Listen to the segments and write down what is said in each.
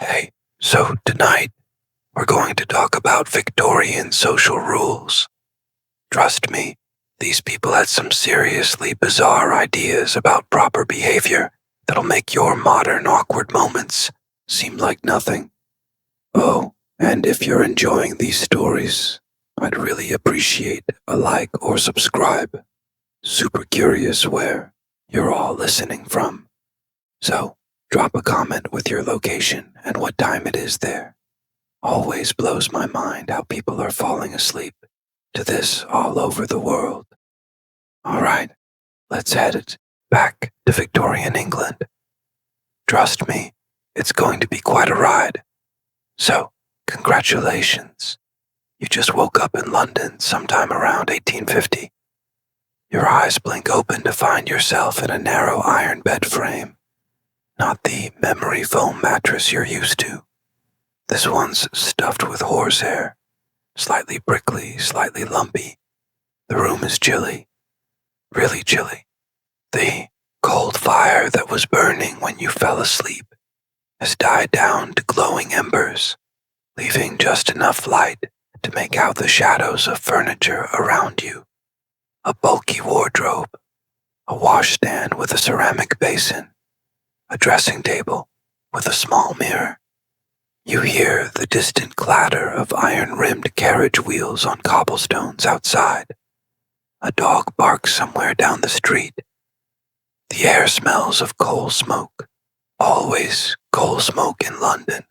Hey, so tonight we're going to talk about Victorian social rules. Trust me, these people had some seriously bizarre ideas about proper behavior that'll make your modern awkward moments seem like nothing. Oh, and if you're enjoying these stories, I'd really appreciate a like or subscribe. Super curious where you're all listening from. So, drop a comment with your location and what time it is there. Always blows my mind how people are falling asleep to this all over the world. All right, let's head it back to Victorian England. Trust me, it's going to be quite a ride. So, congratulations. You just woke up in London sometime around 1850. Your eyes blink open to find yourself in a narrow iron bed frame, not the memory foam mattress you're used to. This one's stuffed with horsehair, slightly prickly, slightly lumpy. The room is chilly, really chilly. The cold fire that was burning when you fell asleep has died down to glowing embers, leaving just enough light to make out the shadows of furniture around you. A bulky wardrobe, a washstand with a ceramic basin, a dressing table with a small mirror. You hear the distant clatter of iron-rimmed carriage wheels on cobblestones outside. A dog barks somewhere down the street. The air smells of coal smoke. Always coal smoke in London.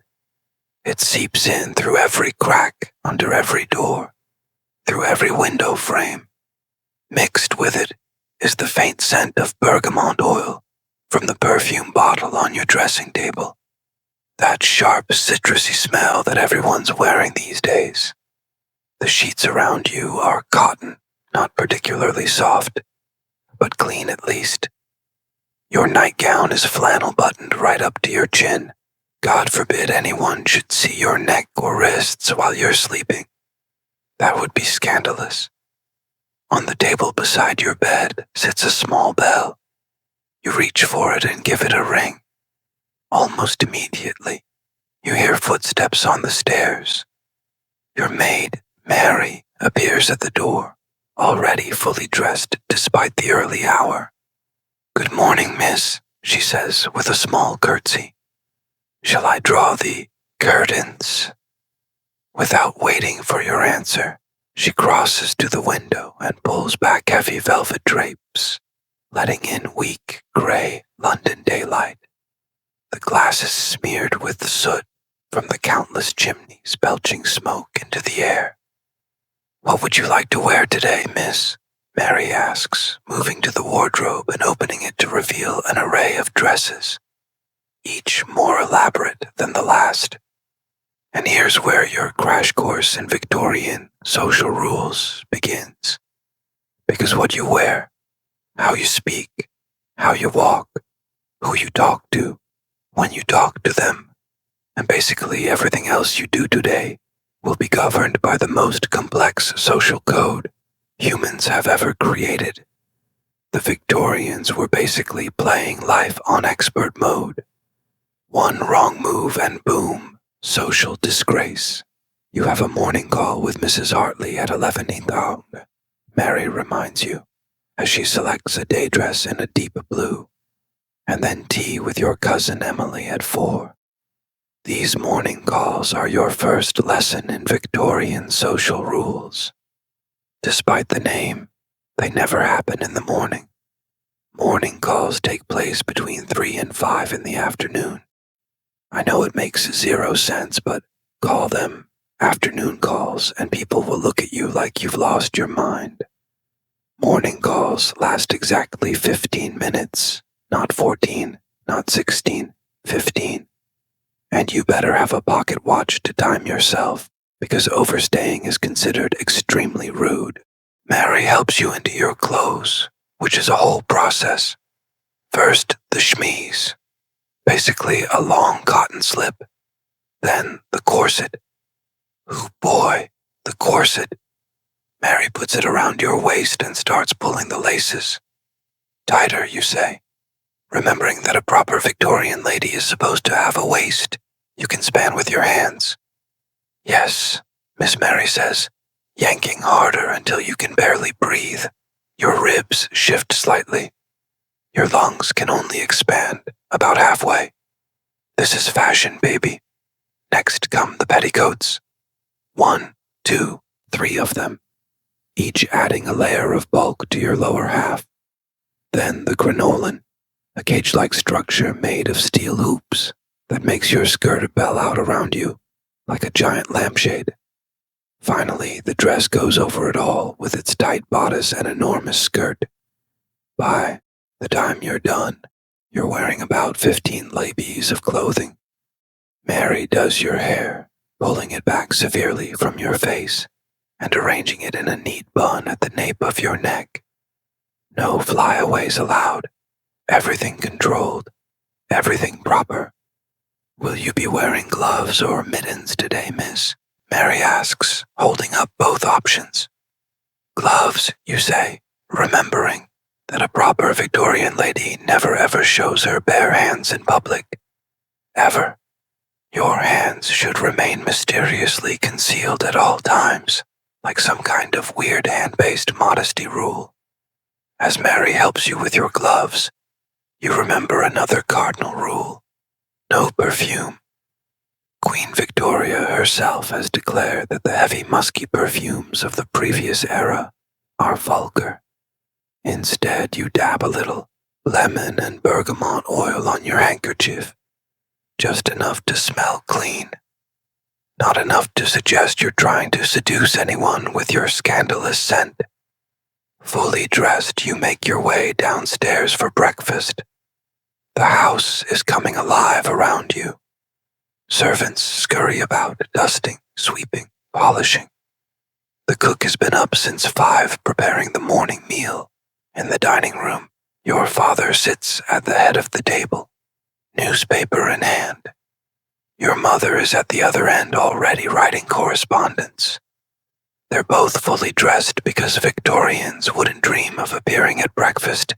It seeps in through every crack, under every door, through every window frame. Mixed with it is the faint scent of bergamot oil from the perfume bottle on your dressing table. That sharp, citrusy smell that everyone's wearing these days. The sheets around you are cotton, not particularly soft, but clean at least. Your nightgown is flannel buttoned right up to your chin. God forbid anyone should see your neck or wrists while you're sleeping. That would be scandalous. On the table beside your bed sits a small bell. You reach for it and give it a ring. Almost immediately, you hear footsteps on the stairs. Your maid, Mary, appears at the door, already fully dressed despite the early hour. "Good morning, miss," she says with a small curtsy. "Shall I draw the curtains?" Without waiting for your answer, she crosses to the window and pulls back heavy velvet drapes, letting in weak, gray London daylight. The glass is smeared with soot from the countless chimneys belching smoke into the air. "What would you like to wear today, miss?" Mary asks, moving to the wardrobe and opening it to reveal an array of dresses, each more elaborate than the last. And here's where your crash course in Victorian social rules begins. Because what you wear, how you speak, how you walk, who you talk to, when you talk to them, and basically everything else you do today will be governed by the most complex social code humans have ever created. The Victorians were basically playing life on expert mode. One wrong move and boom, social disgrace. You have a morning call with Mrs. Hartley at 11:00, Mary reminds you, as she selects a day dress in a deep blue, and then tea with your cousin Emily at 4. These morning calls are your first lesson in Victorian social rules. Despite the name, they never happen in the morning. Morning calls take place between 3 and 5 in the afternoon. I know it makes zero sense, but call them afternoon calls and people will look at you like you've lost your mind. Morning calls last exactly 15 minutes, not 14, not 16, 15. And you better have a pocket watch to time yourself, because overstaying is considered extremely rude. Mary helps you into your clothes, which is a whole process. First, the chemise, basically a long cotton slip. Then the corset. Oh boy, the corset. Mary puts it around your waist and starts pulling the laces. Tighter, you say, remembering that a proper Victorian lady is supposed to have a waist, You can span with your hands. Yes, Miss Mary says, yanking harder until you can barely breathe. Your ribs shift slightly. Your lungs can only expand about halfway. This is fashion, baby. Next come the petticoats. 1, 2, 3 of them, each adding a layer of bulk to your lower half. Then the crinoline, a cage-like structure made of steel hoops that makes your skirt bell out around you like a giant lampshade. Finally, the dress goes over it all with its tight bodice and enormous skirt. By the time you're done, you're wearing about 15 ladies of clothing. Mary does your hair, pulling it back severely from your face and arranging it in a neat bun at the nape of your neck. No flyaways allowed. Everything controlled. Everything proper. Will you be wearing gloves or mittens today, miss? Mary asks, holding up both options. Gloves, you say, remembering that a proper Victorian lady never ever shows her bare hands in public. Ever. Your hands should remain mysteriously concealed at all times, like some kind of weird hand-based modesty rule. As Mary helps you with your gloves, you remember another cardinal rule. No perfume. Queen Victoria herself has declared that the heavy musky perfumes of the previous era are vulgar. Instead, you dab a little lemon and bergamot oil on your handkerchief, just enough to smell clean. Not enough to suggest you're trying to seduce anyone with your scandalous scent. Fully dressed, you make your way downstairs for breakfast. The house is coming alive around you. Servants scurry about, dusting, sweeping, polishing. The cook has been up since 5 preparing the morning meal. In the dining room, your father sits at the head of the table, newspaper in hand. Your mother is at the other end already writing correspondence. They're both fully dressed because Victorians wouldn't dream of appearing at breakfast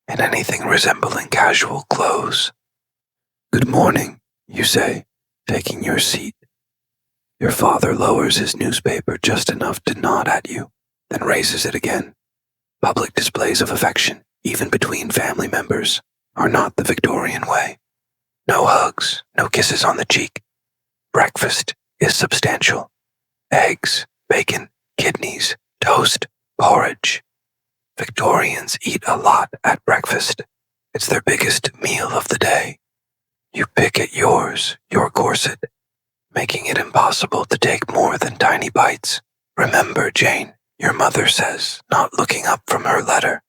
in anything resembling casual clothes. Good morning, you say, taking your seat. Your father lowers his newspaper just enough to nod at you, then raises it again. Public displays of affection, even between family members, are not the Victorian way. No hugs, no kisses on the cheek. Breakfast is substantial. Eggs, bacon, kidneys, toast, porridge. Victorians eat a lot at breakfast. It's their biggest meal of the day. You pick at yours, your corset, making it impossible to take more than tiny bites. Remember, Jane, your mother says, not looking up from her letter.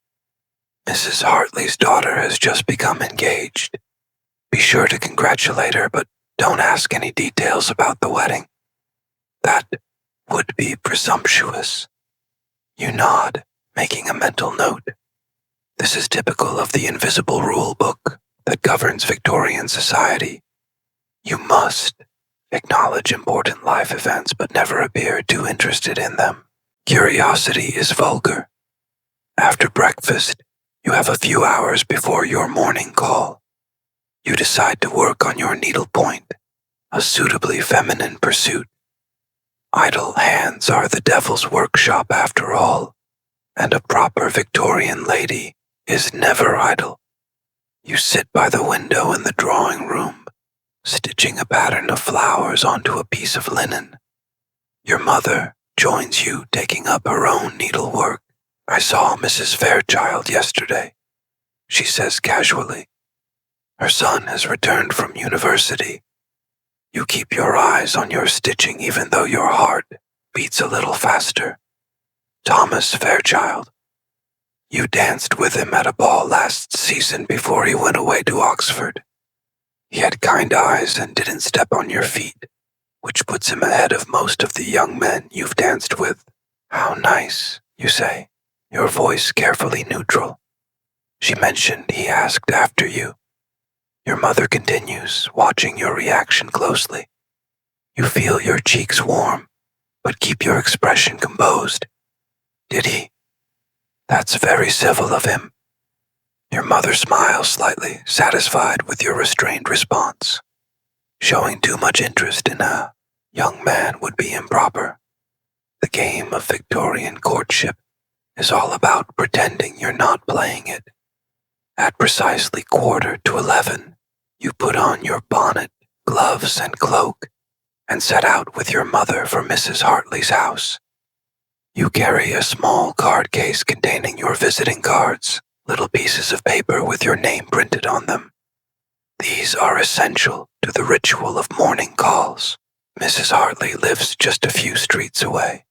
Mrs. Hartley's daughter has just become engaged. Be sure to congratulate her, but don't ask any details about the wedding. That would be presumptuous. You nod, making a mental note. This is typical of the invisible rule book that governs Victorian society. You must acknowledge important life events but never appear too interested in them. Curiosity is vulgar. After breakfast, you have a few hours before your morning call. You decide to work on your needlepoint, a suitably feminine pursuit. Idle hands are the devil's workshop after all, and a proper Victorian lady is never idle. You sit by the window in the drawing room, stitching a pattern of flowers onto a piece of linen. Your mother joins you taking up her own needlework. I saw Mrs. Fairchild yesterday, she says casually. Her son has returned from university. You keep your eyes on your stitching even though your heart beats a little faster. Thomas Fairchild. You danced with him at a ball last season before he went away to Oxford. He had kind eyes and didn't step on your feet, which puts him ahead of most of the young men you've danced with. How nice, you say, your voice carefully neutral. She mentioned he asked after you. Your mother continues, watching your reaction closely. You feel your cheeks warm, but keep your expression composed. Did he? That's very civil of him. Your mother smiles slightly, satisfied with your restrained response. Showing too much interest in a young man would be improper. The game of Victorian courtship is all about pretending you're not playing it. At precisely 11:15, you put on your bonnet, gloves, and cloak, and set out with your mother for Mrs. Hartley's house. You carry a small card case containing your visiting cards, little pieces of paper with your name printed on them. These are essential to the ritual of morning calls. Mrs. Hartley lives just a few streets away,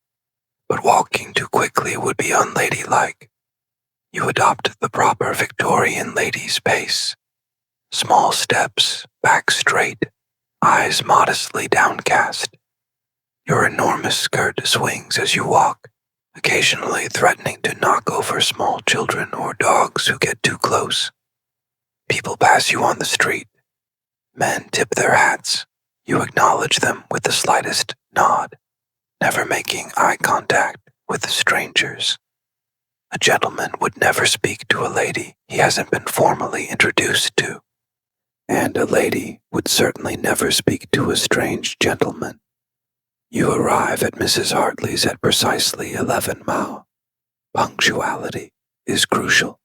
but walking too quickly would be unladylike. You adopt the proper Victorian lady's pace. Small steps, back straight, eyes modestly downcast. Your enormous skirt swings as you walk, occasionally threatening to knock over small children or dogs who get too close. People pass you on the street. Men tip their hats. You acknowledge them with the slightest nod, never making eye contact with strangers. A gentleman would never speak to a lady he hasn't been formally introduced to, and a lady would certainly never speak to a strange gentleman. You arrive at Mrs. Hartley's at precisely 11 mile. Punctuality is crucial.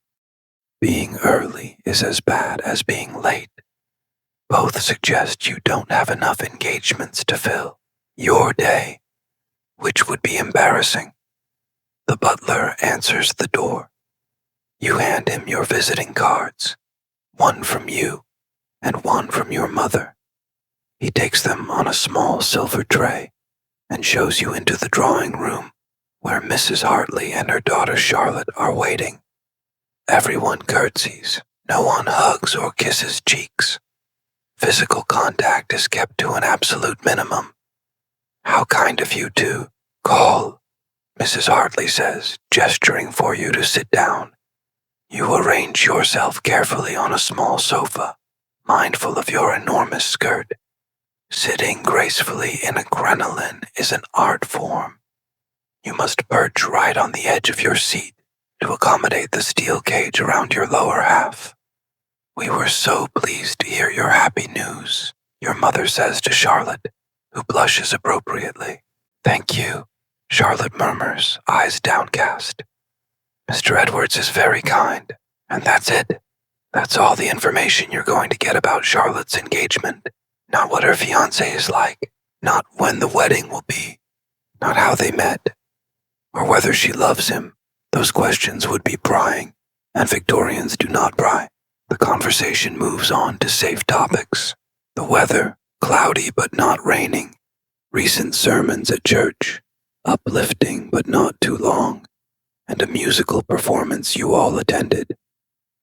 Being early is as bad as being late. Both suggest you don't have enough engagements to fill your day, which would be embarrassing. The butler answers the door. You hand him your visiting cards, one from you and one from your mother. He takes them on a small silver tray and shows you into the drawing room where Mrs. Hartley and her daughter Charlotte are waiting. Everyone curtsies, no one hugs or kisses cheeks. Physical contact is kept to an absolute minimum. How kind of you to call, Mrs. Hartley says, gesturing for you to sit down. You arrange yourself carefully on a small sofa, mindful of your enormous skirt. Sitting gracefully in a crinoline is an art form. You must perch right on the edge of your seat to accommodate the steel cage around your lower half. We were so pleased to hear your happy news, your mother says to Charlotte, who blushes appropriately. Thank you, Charlotte murmurs, eyes downcast. Mr. Edwards is very kind, and that's it. That's all the information you're going to get about Charlotte's engagement. Not what her fiancé is like, not when the wedding will be, not how they met, or whether she loves him. Those questions would be prying, and Victorians do not pry. The conversation moves on to safe topics. The weather, cloudy but not raining. Recent sermons at church, uplifting but not too long, and a musical performance you all attended.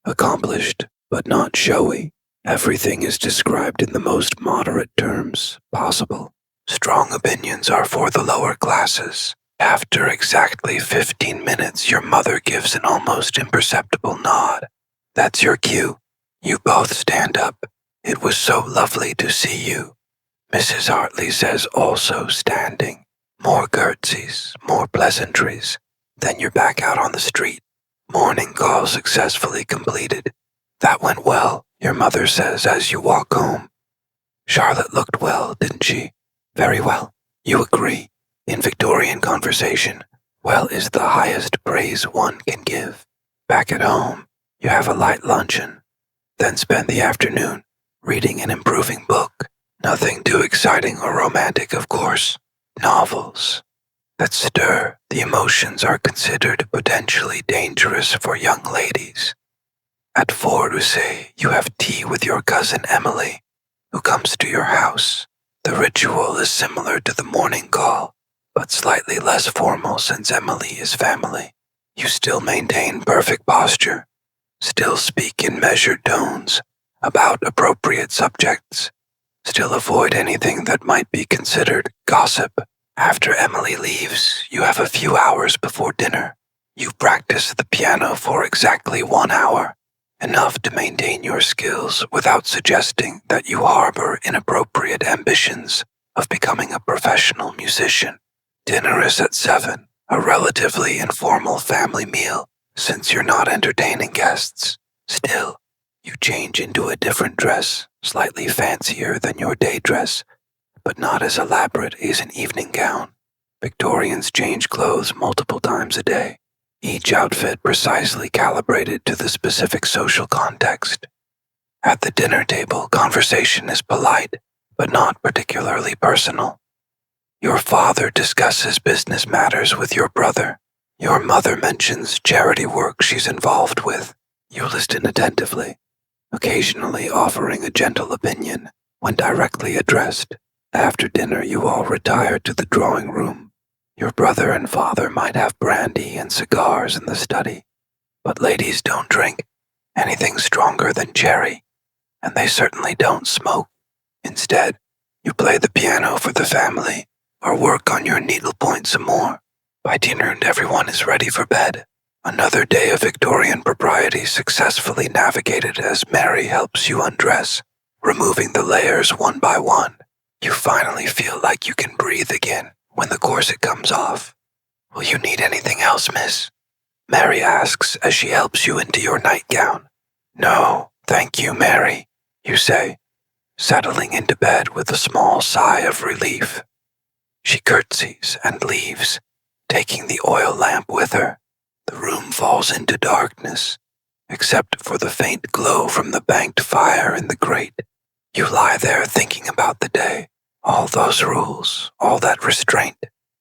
Accomplished but not showy. Everything is described in the most moderate terms possible. Strong opinions are for the lower classes. After exactly 15 minutes, your mother gives an almost imperceptible nod. That's your cue. You both stand up. It was so lovely to see you, Mrs. Hartley says, also standing. More curtsies, more pleasantries. Then you're back out on the street. Morning call successfully completed. That went well, your mother says as you walk home. Charlotte looked well, didn't she? Very well. You agree. In Victorian conversation, well is the highest praise one can give. Back at home, you have a light luncheon, then spend the afternoon reading an improving book. Nothing too exciting or romantic, of course. Novels that stir the emotions are considered potentially dangerous for young ladies. At 4 to say you have tea with your cousin Emily, who comes to your house. The ritual is similar to the morning call, but slightly less formal since Emily is family. You still maintain perfect posture, still speak in measured tones about appropriate subjects, still avoid anything that might be considered gossip. After Emily leaves, you have a few hours before dinner. You practice the piano for exactly 1 hour, enough to maintain your skills without suggesting that you harbor inappropriate ambitions of becoming a professional musician. Dinner is at 7, a relatively informal family meal since you're not entertaining guests. Still, You change into a different dress, slightly fancier than your day dress, but not as elaborate as an evening gown. Victorians change clothes multiple times a day, each outfit precisely calibrated to the specific social context. At the dinner table, conversation is polite, but not particularly personal. Your father discusses business matters with your brother. Your mother mentions charity work she's involved with. You listen attentively, occasionally offering a gentle opinion when directly addressed. After dinner, you all retire to the drawing room. Your brother and father might have brandy and cigars in the study, but ladies don't drink anything stronger than cherry, and they certainly don't smoke. Instead, you play the piano for the family or work on your needlepoint some more. By dinner, everyone is ready for bed. Another day of Victorian propriety successfully navigated as Mary helps you undress, removing the layers one by one. You finally feel like you can breathe again when the corset comes off. Will you need anything else, miss? Mary asks as she helps you into your nightgown. No, thank you, Mary, you say, settling into bed with a small sigh of relief. She curtsies and leaves, taking the oil lamp with her. The room falls into darkness, except for the faint glow from the banked fire in the grate. You lie there thinking about the day, all those rules, all that restraint.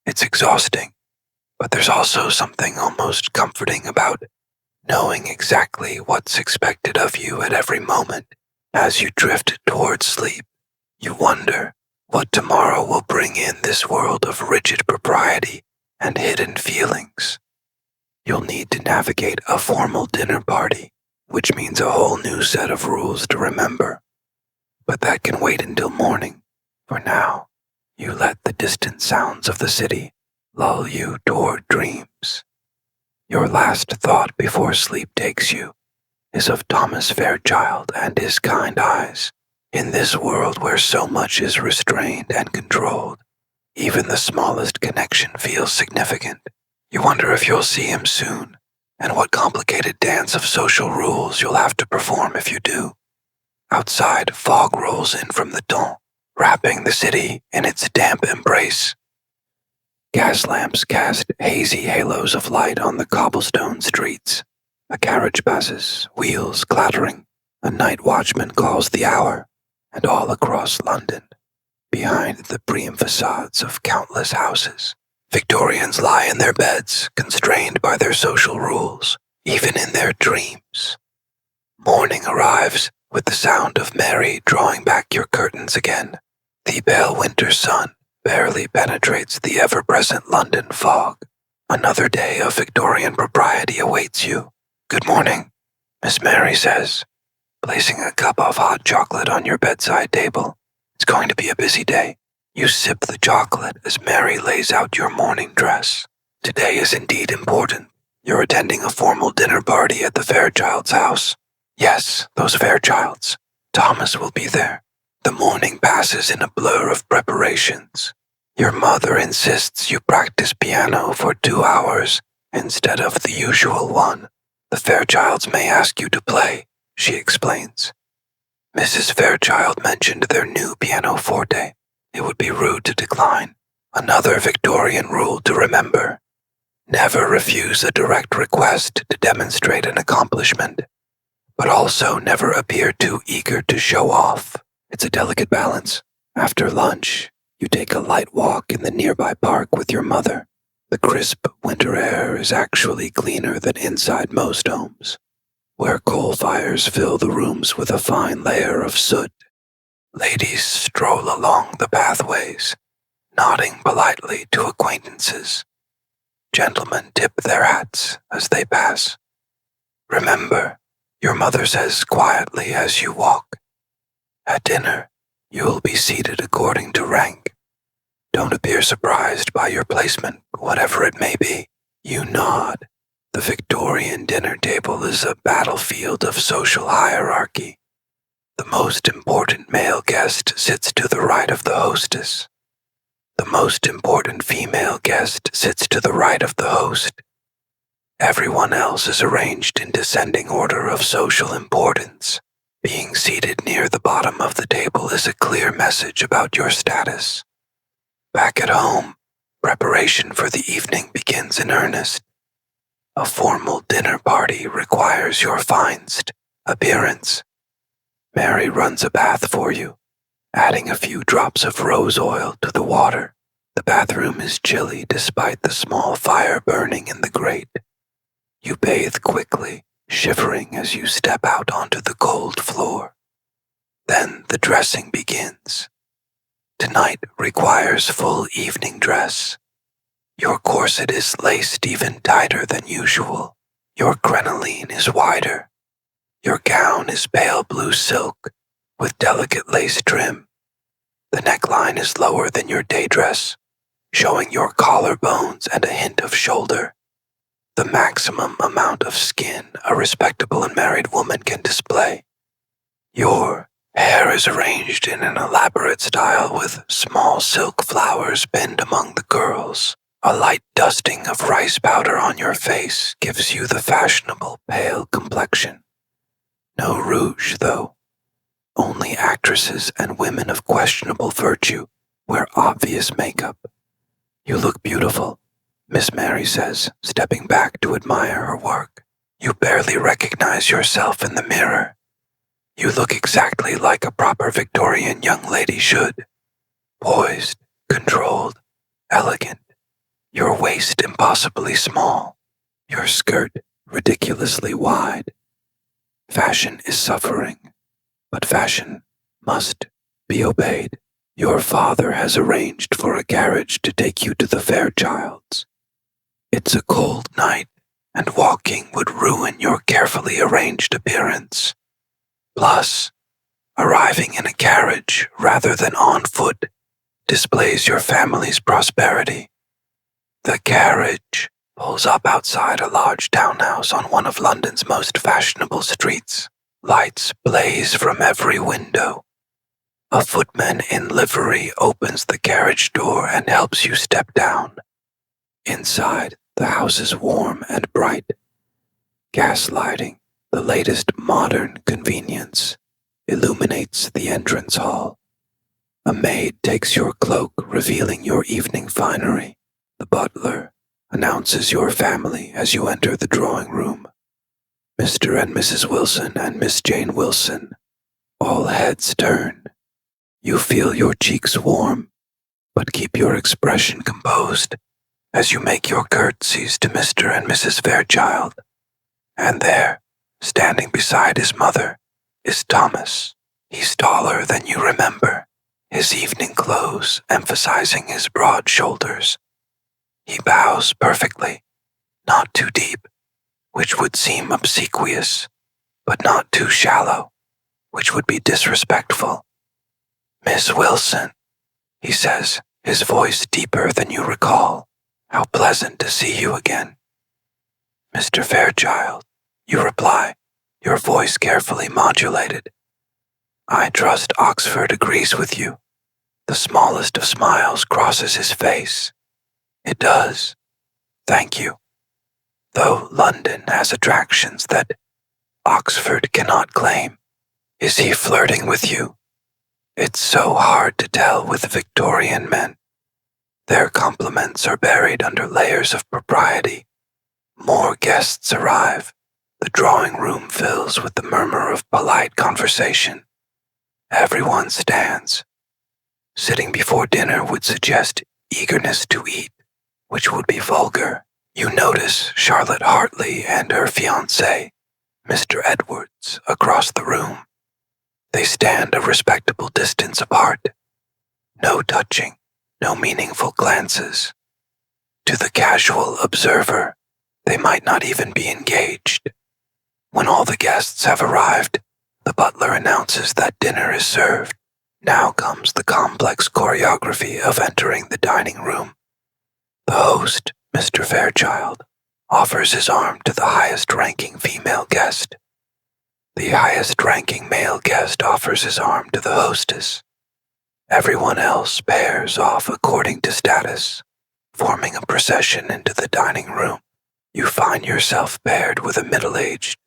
It's exhausting, but there's also something almost comforting about knowing exactly what's expected of you at every moment. As you drift toward sleep, you wonder what tomorrow will bring in this world of rigid propriety and hidden feelings. You'll need to navigate a formal dinner party, which means a whole new set of rules to remember. But that can wait until morning. For now, you let the distant sounds of the city lull you toward dreams. Your last thought before sleep takes you is of Thomas Fairchild and his kind eyes. In this world where so much is restrained and controlled, even the smallest connection feels significant. You wonder if you'll see him soon, and what complicated dance of social rules you'll have to perform if you do. Outside, fog rolls in from the dawn, wrapping the city in its damp embrace. Gas lamps cast hazy halos of light on the cobblestone streets. A carriage passes, wheels clattering. A night watchman calls the hour, and all across London, behind the prim facades of countless houses, Victorians lie in their beds, constrained by their social rules, even in their dreams. Morning arrives with the sound of Mary drawing back your curtains again. The pale winter sun barely penetrates the ever-present London fog. Another day of Victorian propriety awaits you. Good morning, Miss Mary says, placing a cup of hot chocolate on your bedside table. It's going to be a busy day. You sip the chocolate as Mary lays out your morning dress. Today is indeed important. You're attending a formal dinner party at the Fairchilds' house. Yes, those Fairchilds. Thomas will be there. The morning passes in a blur of preparations. Your mother insists you practice piano for 2 hours instead of the usual one. The Fairchilds may ask you to play, she explains. Mrs. Fairchild mentioned their new pianoforte. It would be rude to decline. Another Victorian rule to remember. Never refuse a direct request to demonstrate an accomplishment, but also never appear too eager to show off. It's a delicate balance. After lunch, you take a light walk in the nearby park with your mother. The crisp winter air is actually cleaner than inside most homes, where coal fires fill the rooms with a fine layer of soot. Ladies stroll along the pathways, nodding politely to acquaintances. Gentlemen tip their hats as they pass. Remember, your mother says quietly as you walk. At dinner, you will be seated according to rank. Don't appear surprised by your placement, whatever it may be. You nod. The Victorian dinner table is a battlefield of social hierarchy. The most important male guest sits to the right of the hostess. The most important female guest sits to the right of the host. Everyone else is arranged in descending order of social importance. Being seated near the bottom of the table is a clear message about your status. Back at home, preparation for the evening begins in earnest. A formal dinner party requires your finest appearance. Mary runs a bath for you, adding a few drops of rose oil to the water. The bathroom is chilly despite the small fire burning in the grate. You bathe quickly, shivering as you step out onto the cold floor. Then the dressing begins. Tonight requires full evening dress. Your corset is laced even tighter than usual. Your crinoline is wider. Your gown is pale blue silk with delicate lace trim. The neckline is lower than your day dress, showing your collarbones and a hint of shoulder. The maximum amount of skin a respectable and married woman can display. Your hair is arranged in an elaborate style with small silk flowers pinned among the curls. A light dusting of rice powder on your face gives you the fashionable pale complexion. No rouge, though. Only actresses and women of questionable virtue wear obvious makeup. You look beautiful, Miss Mary says, stepping back to admire her work. You barely recognize yourself in the mirror. You look exactly like a proper Victorian young lady should. Poised, controlled, elegant. Your waist impossibly small. Your skirt ridiculously wide. Fashion is suffering, but fashion must be obeyed. Your father has arranged for a carriage to take you to the Fairchilds. It's a cold night, and walking would ruin your carefully arranged appearance. Plus, arriving in a carriage rather than on foot displays your family's prosperity. The carriage pulls up outside a large townhouse on one of London's most fashionable streets. Lights blaze from every window. A footman in livery opens the carriage door and helps you step down. Inside, the house is warm and bright. Gas lighting, the latest modern convenience, illuminates the entrance hall. A maid takes your cloak, revealing your evening finery. The butler announces your family as you enter the drawing room. Mr. and Mrs. Wilson and Miss Jane Wilson. All heads turn. You feel your cheeks warm, but keep your expression composed as you make your curtsies to Mr. and Mrs. Fairchild. And there, standing beside his mother, is Thomas. He's taller than you remember, his evening clothes emphasizing his broad shoulders. He bows perfectly, not too deep, which would seem obsequious, but not too shallow, which would be disrespectful. Miss Wilson, he says, his voice deeper than you recall. How pleasant to see you again. Mr. Fairchild, you reply, your voice carefully modulated. I trust Oxford agrees with you. The smallest of smiles crosses his face. It does. Thank you. Though London has attractions that Oxford cannot claim. Is he flirting with you? It's so hard to tell with Victorian men. Their compliments are buried under layers of propriety. More guests arrive. The drawing room fills with the murmur of polite conversation. Everyone stands. Sitting before dinner would suggest eagerness to eat, which would be vulgar. You notice Charlotte Hartley and her fiancé, Mr. Edwards, across the room. They stand a respectable distance apart. No touching, no meaningful glances. To the casual observer, they might not even be engaged. When all the guests have arrived, the butler announces that dinner is served. Now comes the complex choreography of entering the dining room. The host, Mr. Fairchild, offers his arm to the highest-ranking female guest. The highest-ranking male guest offers his arm to the hostess. Everyone else pairs off according to status, forming a procession into the dining room. You find yourself paired with a middle-aged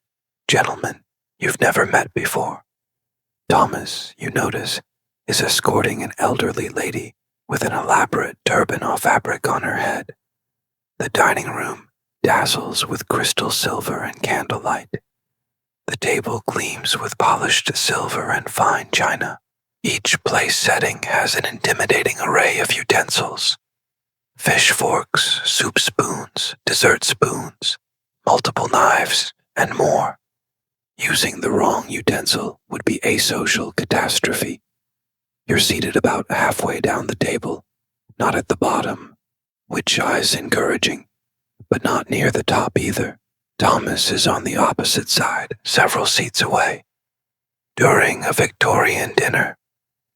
gentleman you've never met before. Thomas, you notice, is escorting an elderly lady with an elaborate turban of fabric on her head. The dining room dazzles with crystal silver and candlelight. The table gleams with polished silver and fine china. Each place setting has an intimidating array of utensils. Fish forks, soup spoons, dessert spoons, multiple knives, and more. Using the wrong utensil would be a social catastrophe. You're seated about halfway down the table, not at the bottom, which is encouraging, but not near the top either. Thomas is on the opposite side, several seats away. During a Victorian dinner,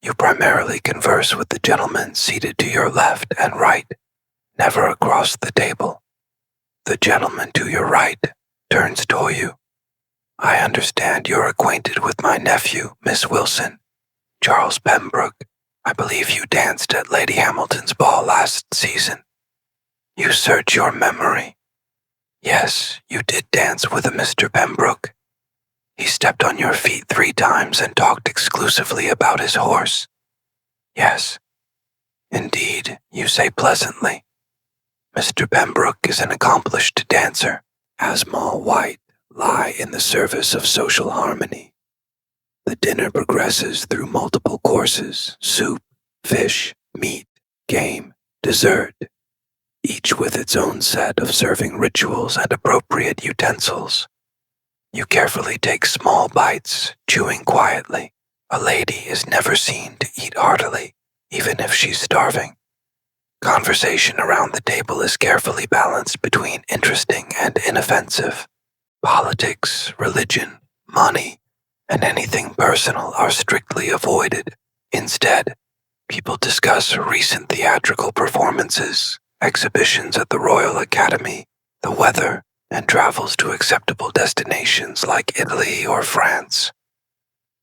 you primarily converse with the gentleman seated to your left and right, never across the table. The gentleman to your right turns toward you. I understand you're acquainted with my nephew, Miss Wilson, Charles Pembroke. I believe you danced at Lady Hamilton's ball last season. You search your memory. Yes, you did dance with a Mr. Pembroke. He stepped on your feet 3 times and talked exclusively about his horse. Yes, indeed, you say pleasantly. Mr. Pembroke is an accomplished dancer, as Moll White lie in the service of social harmony. The dinner progresses through multiple courses: soup, fish, meat, game, dessert, each with its own set of serving rituals and appropriate utensils. You carefully take small bites, chewing quietly. A lady is never seen to eat heartily, even if she's starving. Conversation around the table is carefully balanced between interesting and inoffensive. Politics, religion, money, and anything personal are strictly avoided. Instead, people discuss recent theatrical performances, exhibitions at the Royal Academy, the weather, and travels to acceptable destinations like Italy or France.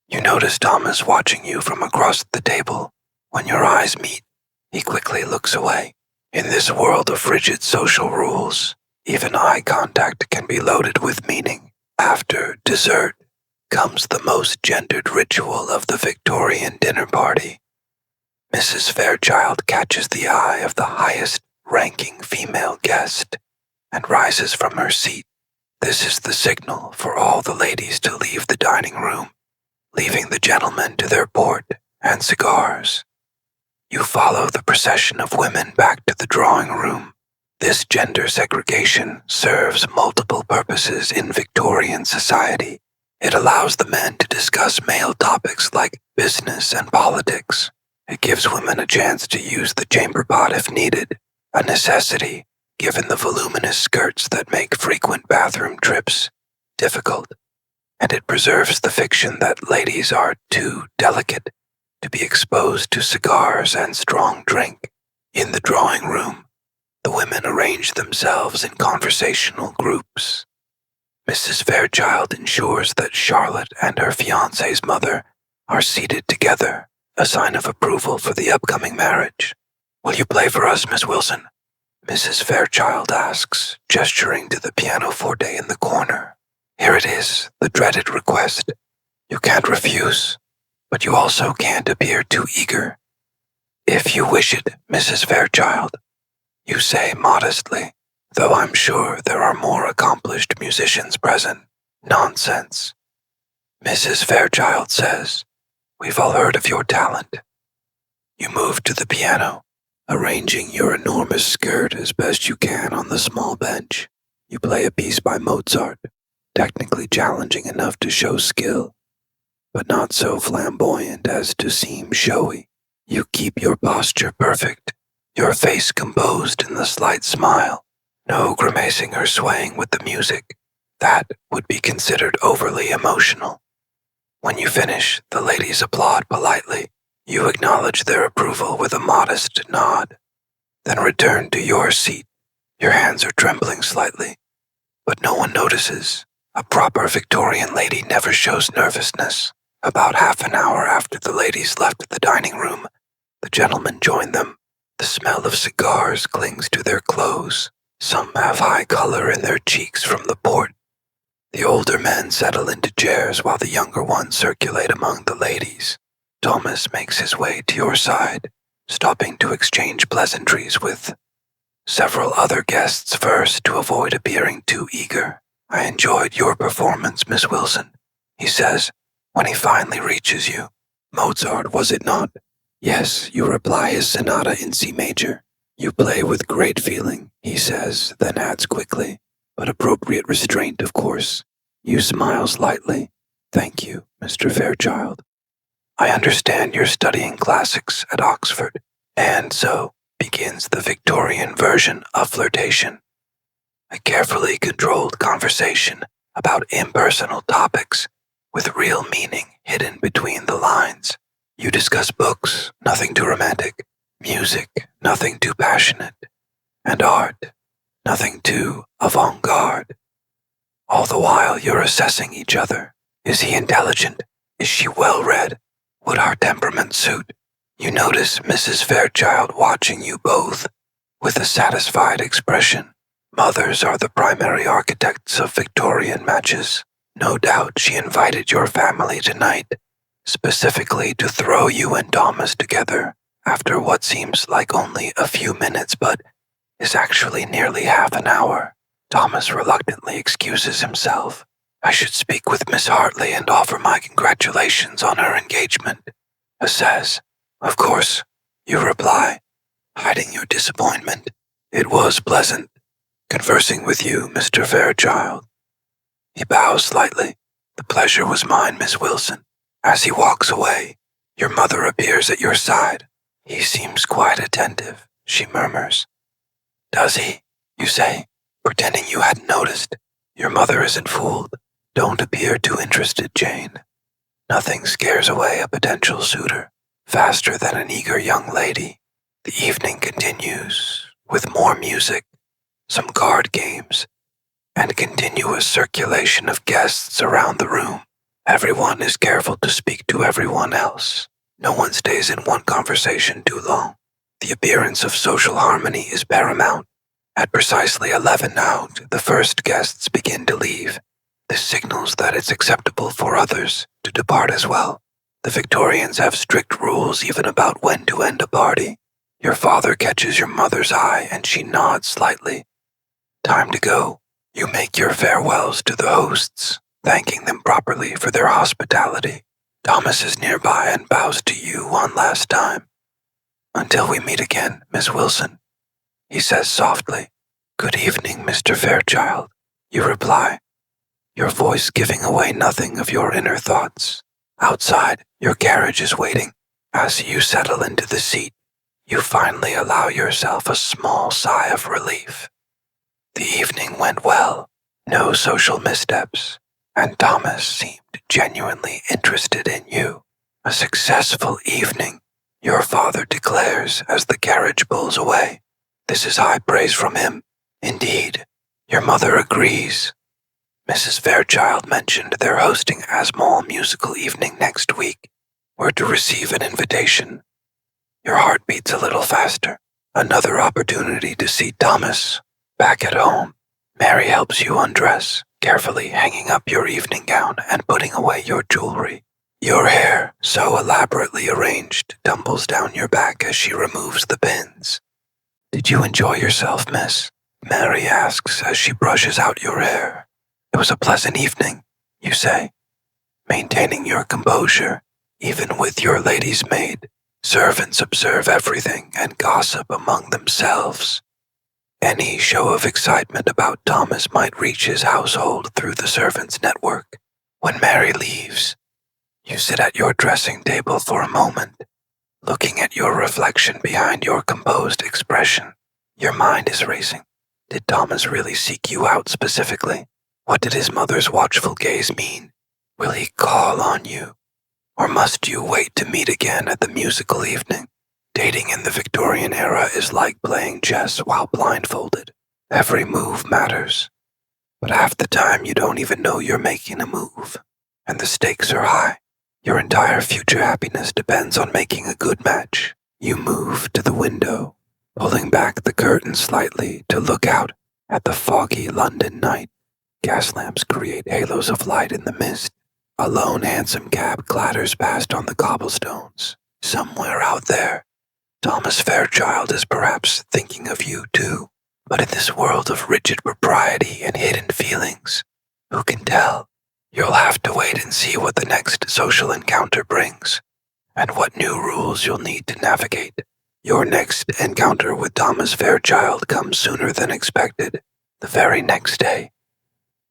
You notice Thomas watching you from across the table. When your eyes meet, he quickly looks away. In this world of rigid social rules, even eye contact can be loaded with meaning. After dessert comes the most gendered ritual of the Victorian dinner party. Mrs. Fairchild catches the eye of the highest-ranking female guest and rises from her seat. This is the signal for all the ladies to leave the dining room, leaving the gentlemen to their port and cigars. You follow the procession of women back to the drawing room. This gender segregation serves multiple purposes in Victorian society. It allows the men to discuss male topics like business and politics. It gives women a chance to use the chamber pot if needed, a necessity given the voluminous skirts that make frequent bathroom trips difficult. And it preserves the fiction that ladies are too delicate to be exposed to cigars and strong drink. In the drawing room, the women arrange themselves in conversational groups. Mrs. Fairchild ensures that Charlotte and her fiancé's mother are seated together, a sign of approval for the upcoming marriage. "Will you play for us, Miss Wilson?" Mrs. Fairchild asks, gesturing to the pianoforte in the corner. Here it is, the dreaded request. You can't refuse, but you also can't appear too eager. "If you wish it, Mrs. Fairchild," you say modestly, though I'm sure there are more accomplished musicians present. Nonsense. Mrs. Fairchild says, "We've all heard of your talent." You move to the piano, arranging your enormous skirt as best you can on the small bench. You play a piece by Mozart, technically challenging enough to show skill, but not so flamboyant as to seem showy. You keep your posture perfect, your face composed in the slight smile, no grimacing or swaying with the music. That would be considered overly emotional. When you finish, the ladies applaud politely. You acknowledge their approval with a modest nod, then return to your seat. Your hands are trembling slightly, but no one notices. A proper Victorian lady never shows nervousness. About half an hour after the ladies left the dining room, the gentlemen join them. The smell of cigars clings to their clothes. Some have high color in their cheeks from the port. The older men settle into chairs while the younger ones circulate among the ladies. Thomas makes his way to your side, stopping to exchange pleasantries with several other guests first to avoid appearing too eager. "I enjoyed your performance, Miss Wilson," he says when he finally reaches you. "Mozart, was it not?" "Yes," you reply, "his sonata in C major." "You play with great feeling," he says, then adds quickly, "but appropriate restraint, of course." You smile slightly. "Thank you, Mr. Fairchild. I understand you're studying classics at Oxford." And so begins the Victorian version of flirtation. A carefully controlled conversation about impersonal topics with real meaning hidden between the lines. You discuss books, nothing too romantic, music, nothing too passionate, and art, nothing too avant-garde. All the while you're assessing each other. Is he intelligent? Is she well-read? Would our temperament suit? You notice Mrs. Fairchild watching you both with a satisfied expression. Mothers are the primary architects of Victorian matches. No doubt she invited your family tonight, specifically to throw you and Thomas together after what seems like only a few minutes but is actually nearly half an hour. Thomas reluctantly excuses himself. "I should speak with Miss Hartley and offer my congratulations on her engagement," he says. "Of course," you reply, hiding your disappointment. "It was pleasant conversing with you, Mr. Fairchild." He bows slightly. "The pleasure was mine, Miss Wilson." As he walks away, your mother appears at your side. "He seems quite attentive," she murmurs. "Does he?" you say, pretending you hadn't noticed. Your mother isn't fooled. Don't appear too interested, Jane. Nothing scares away a potential suitor faster than an eager young lady. The evening continues with more music, some card games, and continuous circulation of guests around the room. Everyone is careful to speak to everyone else. No one stays in one conversation too long. The appearance of social harmony is paramount. At precisely 11 out, the first guests begin to leave. This signals that it's acceptable for others to depart as well. The Victorians have strict rules even about when to end a party. Your father catches your mother's eye and she nods slightly. Time to go. You make your farewells to the hosts, thanking them properly for their hospitality. Thomas is nearby and bows to you one last time. "Until we meet again, Miss Wilson," he says softly. "Good evening, Mr. Fairchild," you reply, your voice giving away nothing of your inner thoughts. Outside, your carriage is waiting. As you settle into the seat, you finally allow yourself a small sigh of relief. The evening went well, no social missteps, and Thomas seemed genuinely interested in you. "A successful evening," your father declares as the carriage pulls away. This is high praise from him. Indeed, your mother agrees. Mrs. Fairchild mentioned they're hosting a small musical evening next week. We're to receive an invitation. Your heart beats a little faster. Another opportunity to see Thomas. Back at home, Mary helps you undress, carefully hanging up your evening gown and putting away your jewelry. Your hair, so elaborately arranged, tumbles down your back as she removes the pins. "Did you enjoy yourself, miss?" Mary asks as she brushes out your hair. "It was a pleasant evening," you say, maintaining your composure, even with your lady's maid. Servants observe everything and gossip among themselves. Any show of excitement about Thomas might reach his household through the servants' network. When Mary leaves, you sit at your dressing table for a moment, looking at your reflection behind your composed expression. Your mind is racing. Did Thomas really seek you out specifically? What did his mother's watchful gaze mean? Will he call on you? Or must you wait to meet again at the musical evening? Dating in the Victorian era is like playing chess while blindfolded. Every move matters. But half the time you don't even know you're making a move. And the stakes are high. Your entire future happiness depends on making a good match. You move to the window, pulling back the curtain slightly to look out at the foggy London night. Gas lamps create halos of light in the mist. A lone hansom cab clatters past on the cobblestones. Somewhere out there, Thomas Fairchild is perhaps thinking of you too. But in this world of rigid propriety and hidden feelings, who can tell? You'll have to wait and see what the next social encounter brings, and what new rules you'll need to navigate. Your next encounter with Thomas Fairchild comes sooner than expected, the very next day.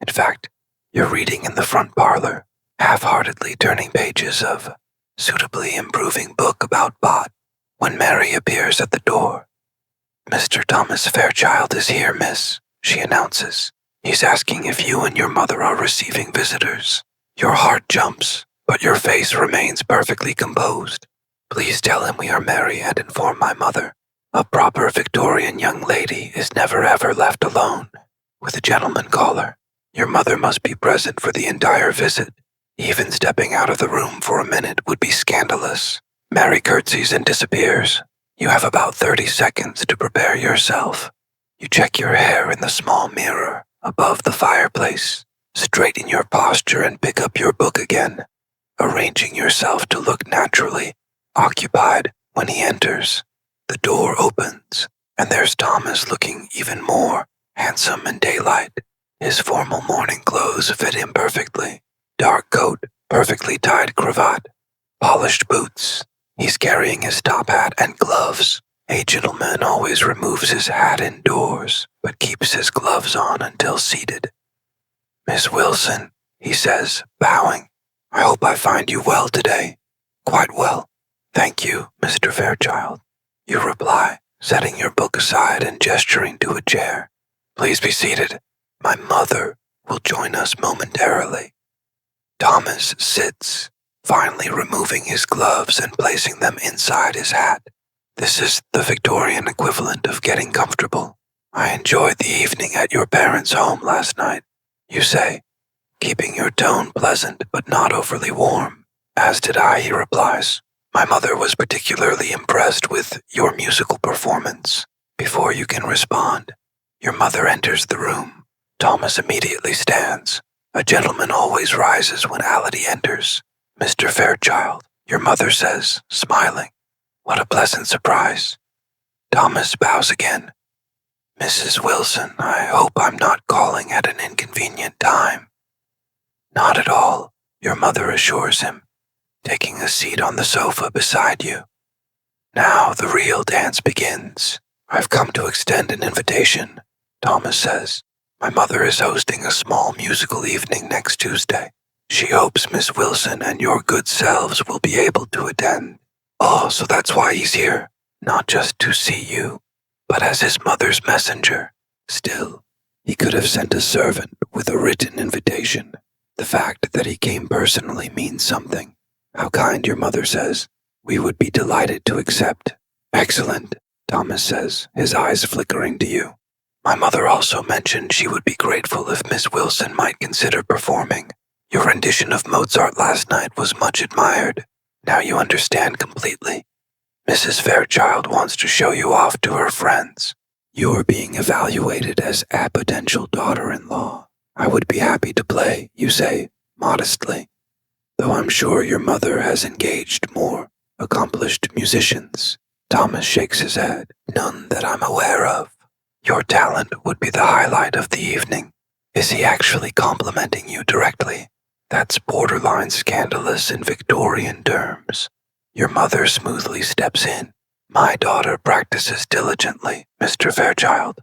In fact, you're reading in the front parlor, half-heartedly turning pages of suitably improving book about Bot, when Mary appears at the door. "Mr. Thomas Fairchild is here, miss," she announces. "He's asking if you and your mother are receiving visitors." Your heart jumps, but your face remains perfectly composed. "Please tell him we are Mary and inform my mother. A proper Victorian young lady is never ever left alone with a gentleman caller. Your mother must be present for the entire visit. Even stepping out of the room for a minute would be scandalous." Mary curtsies and disappears. You have about 30 seconds to prepare yourself. You check your hair in the small mirror above the fireplace, straighten your posture and pick up your book again, arranging yourself to look naturally occupied when he enters. The door opens, and there's Thomas looking even more handsome in daylight. His formal morning clothes fit him perfectly. Dark coat, perfectly tied cravat, polished boots. He's carrying his top hat and gloves. A gentleman always removes his hat indoors, but keeps his gloves on until seated. "Miss Wilson," he says, bowing. "I hope I find you well today." "Quite well. Thank you, Mr. Fairchild." You reply, setting your book aside and gesturing to a chair. "Please be seated. My mother will join us momentarily." Thomas sits, finally removing his gloves and placing them inside his hat. "This is the Victorian equivalent of getting comfortable. I enjoyed the evening at your parents' home last night," you say, keeping your tone pleasant but not overly warm. "As did I," he replies. "My mother was particularly impressed with your musical performance." Before you can respond, your mother enters the room. Thomas immediately stands. A gentleman always rises when Ality enters. "Mr. Fairchild," your mother says, smiling. "What a pleasant surprise." Thomas bows again. "Mrs. Wilson, I hope I'm not calling at an inconvenient time." "Not at all," your mother assures him, taking a seat on the sofa beside you. "Now the real dance begins. I've come to extend an invitation," Thomas says. "My mother is hosting a small musical evening next Tuesday. She hopes Miss Wilson and your good selves will be able to attend." "Oh, so that's why he's here. Not just to see you, but as his mother's messenger. Still, he could have sent a servant with a written invitation. The fact that he came personally means something. How kind, your mother says. We would be delighted to accept." "Excellent," Thomas says, his eyes flickering to you. "My mother also mentioned she would be grateful if Miss Wilson might consider performing. Your rendition of Mozart last night was much admired. Now you understand completely. Mrs. Fairchild wants to show you off to her friends. You're being evaluated as a potential daughter-in-law. I would be happy to play," you say, modestly. "Though I'm sure your mother has engaged more accomplished musicians." Thomas shakes his head. "None that I'm aware of. Your talent would be the highlight of the evening." Is he actually complimenting you directly? That's borderline scandalous in Victorian terms. Your mother smoothly steps in. "My daughter practices diligently, Mr. Fairchild.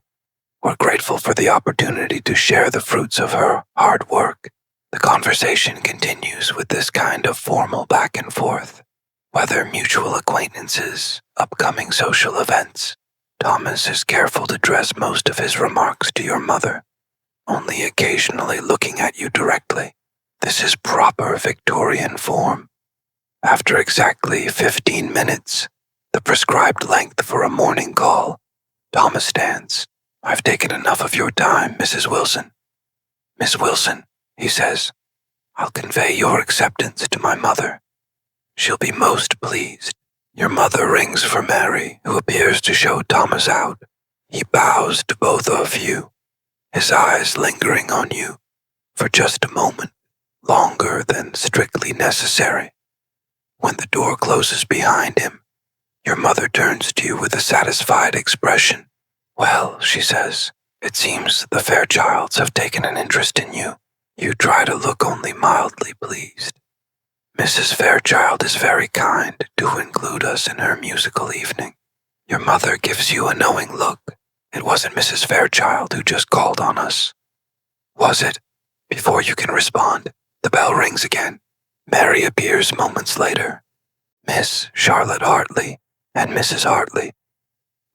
We're grateful for the opportunity to share the fruits of her hard work." The conversation continues with this kind of formal back and forth. Whether mutual acquaintances, upcoming social events, Thomas is careful to address most of his remarks to your mother, only occasionally looking at you directly. This is proper Victorian form. After exactly 15 minutes, the prescribed length for a morning call, Thomas stands. "I've taken enough of your time, Mrs. Wilson." "Miss Wilson," he says, "I'll convey your acceptance to my mother. She'll be most pleased." Your mother rings for Mary, who appears to show Thomas out. He bows to both of you, his eyes lingering on you. for just a moment, longer than strictly necessary. When the door closes behind him, your mother turns to you with a satisfied expression. "Well," she says, "it seems the Fairchilds have taken an interest in you." You try to look only mildly pleased. "Mrs. Fairchild is very kind to include us in her musical evening." Your mother gives you a knowing look. "It wasn't Mrs. Fairchild who just called on us." "Was it?" Before you can respond, the bell rings again. Mary appears moments later. "Miss Charlotte Hartley and Mrs. Hartley."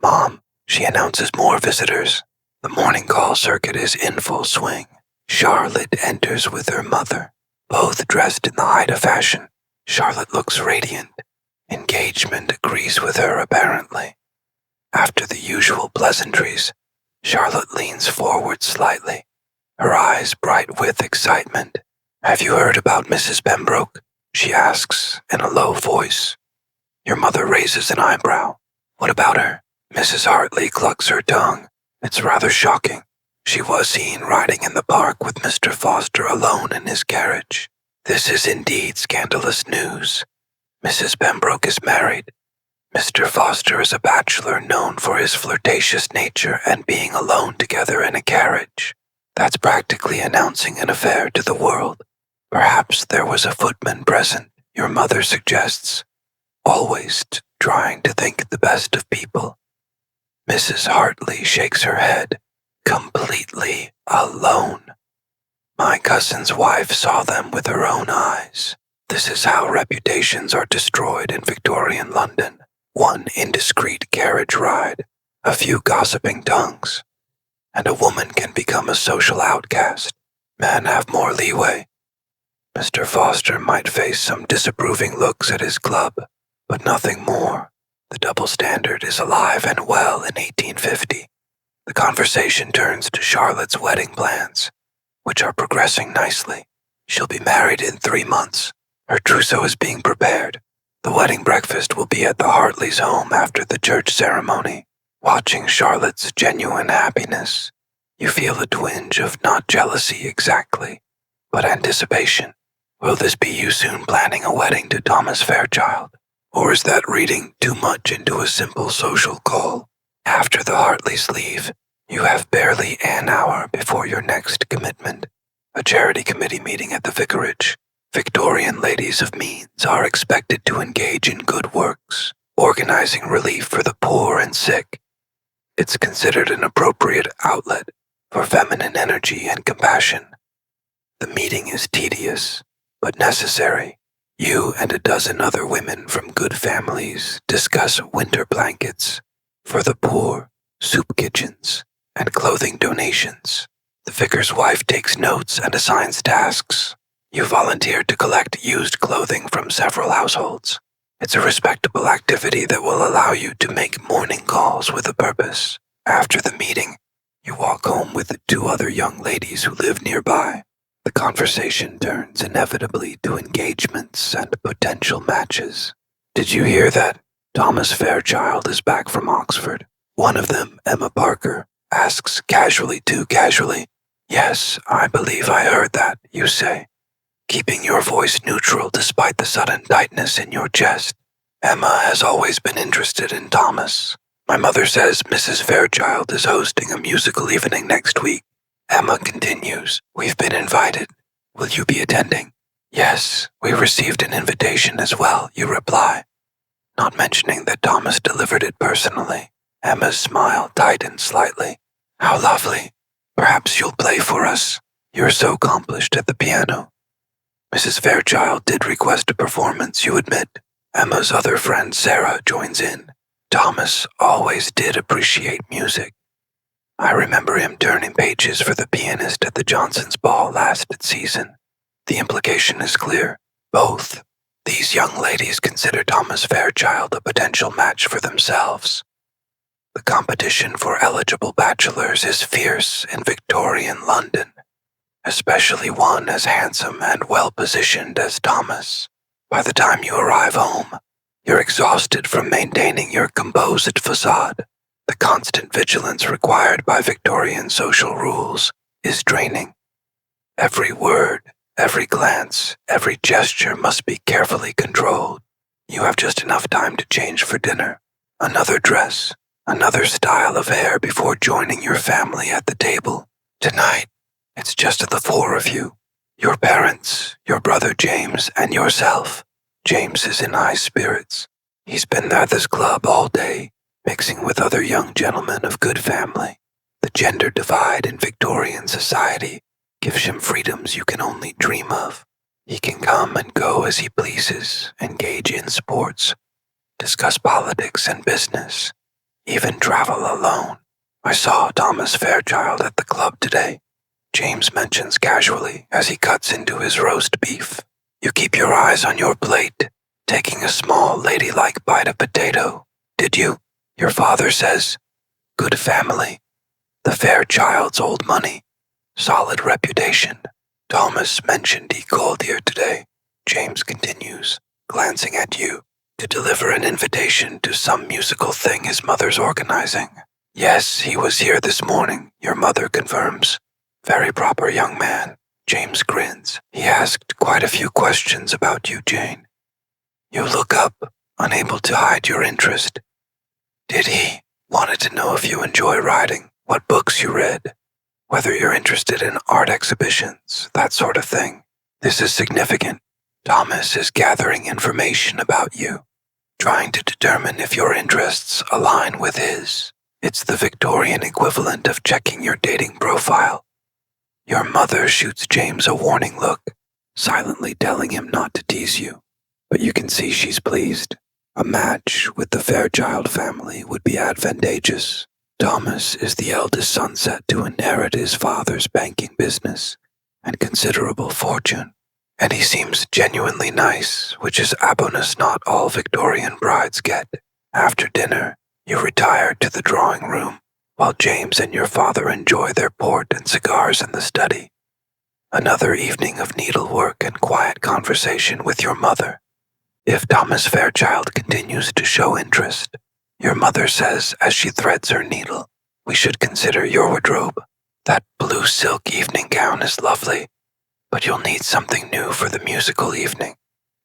"Mom," she announces more visitors. The morning call circuit is in full swing. Charlotte enters with her mother, both dressed in the height of fashion. Charlotte looks radiant. Engagement agrees with her apparently. After the usual pleasantries, Charlotte leans forward slightly, her eyes bright with excitement. "Have you heard about Mrs. Pembroke?" she asks in a low voice. Your mother raises an eyebrow. "What about her?" Mrs. Hartley clucks her tongue. "It's rather shocking. She was seen riding in the park with Mr. Foster alone in his carriage. This is indeed scandalous news. Mrs. Pembroke is married. Mr. Foster is a bachelor known for his flirtatious nature and being alone together in a carriage. That's practically announcing an affair to the world. Perhaps there was a footman present," your mother suggests, always trying to think the best of people. Mrs. Hartley shakes her head. "Completely alone. My cousin's wife saw them with her own eyes. This is how reputations are destroyed in Victorian London. One indiscreet carriage ride, a few gossiping tongues, and a woman can become a social outcast. Men have more leeway. Mr. Foster might face some disapproving looks at his club, but nothing more. The double standard is alive and well in 1850. The conversation turns to Charlotte's wedding plans, which are progressing nicely. She'll be married in 3 months. Her trousseau is being prepared. The wedding breakfast will be at the Hartleys' home after the church ceremony. Watching Charlotte's genuine happiness, you feel a twinge of not jealousy exactly, but anticipation. Will this be you soon planning a wedding to Thomas Fairchild? Or is that reading too much into a simple social call? After the Hartleys leave, you have barely an hour before your next commitment, a charity committee meeting at the vicarage. Victorian ladies of means are expected to engage in good works, organizing relief for the poor and sick. It's considered an appropriate outlet for feminine energy and compassion. The meeting is tedious, but necessary. You and a dozen other women from good families discuss winter blankets for the poor, soup kitchens, and clothing donations. The vicar's wife takes notes and assigns tasks. You volunteered to collect used clothing from several households. It's a respectable activity that will allow you to make morning calls with a purpose. After the meeting, you walk home with the 2 other young ladies who live nearby. The conversation turns inevitably to engagements and potential matches. "Did you hear that Thomas Fairchild is back from Oxford?" One of them, Emma Parker, asks casually, too casually. "Yes, I believe I heard that," you say, keeping your voice neutral despite the sudden tightness in your chest. "Emma has always been interested in Thomas. My mother says Mrs. Fairchild is hosting a musical evening next week." Emma continues, "We've been invited. Will you be attending?" "Yes, we received an invitation as well," you reply, not mentioning that Thomas delivered it personally. Emma's smile tightens slightly. "How lovely. Perhaps you'll play for us. You're so accomplished at the piano." Mrs. Fairchild did request a performance, you admit. Emma's other friend Sarah joins in. Thomas always did appreciate music. I remember him turning pages for the pianist at the Johnsons' ball last season. The implication is clear. Both these young ladies consider Thomas Fairchild a potential match for themselves. The competition for eligible bachelors is fierce in Victorian London, especially one as handsome and well-positioned as Thomas. By the time you arrive home, you're exhausted from maintaining your composed facade. The constant vigilance required by Victorian social rules is draining. Every word, every glance, every gesture must be carefully controlled. You have just enough time to change for dinner, another dress, another style of hair before joining your family at the table. Tonight, it's just the four of you. Your parents, your brother James, and yourself. James is in high spirits. He's been at this club all day, mixing with other young gentlemen of good family. The gender divide in Victorian society gives him freedoms you can only dream of. He can come and go as he pleases, engage in sports, discuss politics and business, even travel alone. I saw Thomas Fairchild at the club today. James mentions casually as he cuts into his roast beef. You keep your eyes on your plate, taking a small ladylike bite of potato. Did you? Your father says. Good family. The Fairchild's old money. Solid reputation. Thomas mentioned he called here today. James continues, glancing at you, to deliver an invitation to some musical thing his mother's organizing. Yes, he was here this morning, your mother confirms. Very proper young man. James grins. He asked quite a few questions about you, Jane. You look up, unable to hide your interest. Did he? Wanted to know if you enjoy writing, what books you read, whether you're interested in art exhibitions, that sort of thing. This is significant. Thomas is gathering information about you, trying to determine if your interests align with his. It's the Victorian equivalent of checking your dating profile. Your mother shoots James a warning look, silently telling him not to tease you. But you can see she's pleased. A match with the Fairchild family would be advantageous. Thomas is the eldest son set to inherit his father's banking business and considerable fortune, and he seems genuinely nice, which is a bonus not all Victorian brides get. After dinner, you retire to the drawing room, while James and your father enjoy their port and cigars in the study. Another evening of needlework and quiet conversation with your mother. If Thomas Fairchild continues to show interest, your mother says as she threads her needle, we should consider your wardrobe. That blue silk evening gown is lovely, but you'll need something new for the musical evening.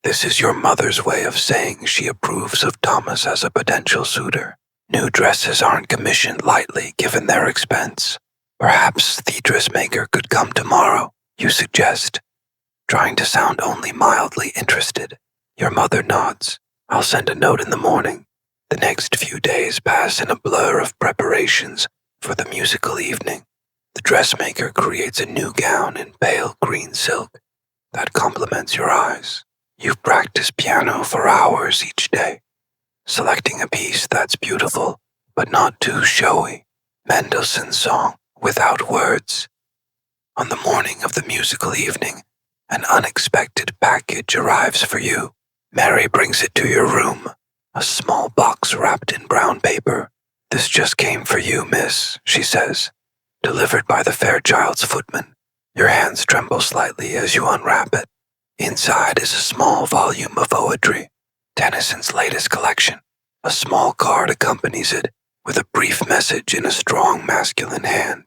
This is your mother's way of saying she approves of Thomas as a potential suitor. New dresses aren't commissioned lightly given their expense. Perhaps the dressmaker could come tomorrow, you suggest, trying to sound only mildly interested. Your mother nods. I'll send a note in the morning. The next few days pass in a blur of preparations for the musical evening. The dressmaker creates a new gown in pale green silk that complements your eyes. You practice piano for hours each day, selecting a piece that's beautiful but not too showy. Mendelssohn's Song without words. On the morning of the musical evening, an unexpected package arrives for you. Mary brings it to your room, a small box wrapped in brown paper. This just came for you, miss, she says, delivered by the Fairchild's footman. Your hands tremble slightly as you unwrap it. Inside is a small volume of poetry, Tennyson's latest collection. A small card accompanies it, with a brief message in a strong masculine hand.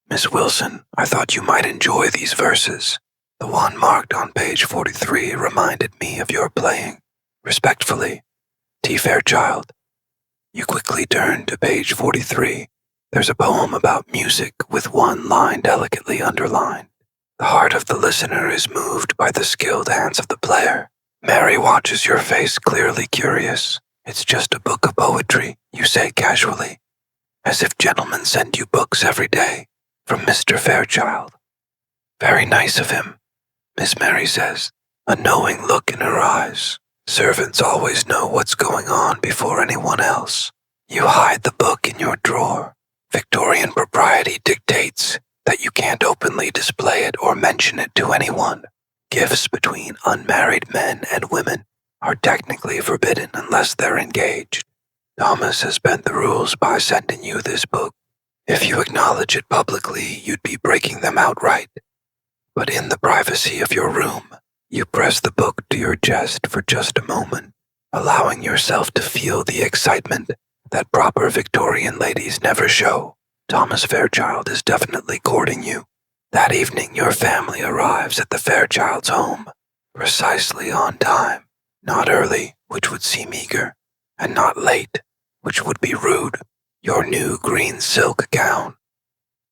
Miss Wilson, I thought you might enjoy these verses. The one marked on page 43 reminded me of your playing. Respectfully, T. Fairchild. You quickly turn to page 43. There's a poem about music with one line delicately underlined. The heart of the listener is moved by the skilled hands of the player. Mary watches your face, clearly curious. It's just a book of poetry, you say casually, as if gentlemen send you books every day, from Mr. Fairchild. Very nice of him, Miss Mary says, a knowing look in her eyes. Servants always know what's going on before anyone else. You hide the book in your drawer. Victorian propriety dictates that you can't openly display it or mention it to anyone. Gifts between unmarried men and women are technically forbidden unless they're engaged. Thomas has bent the rules by sending you this book. If you acknowledge it publicly, you'd be breaking them outright. But in the privacy of your room, you press the book to your chest for just a moment, allowing yourself to feel the excitement that proper Victorian ladies never show. Thomas Fairchild is definitely courting you. That evening, your family arrives at the Fairchild's home, precisely on time, not early, which would seem eager, and not late, which would be rude. Your new green silk gown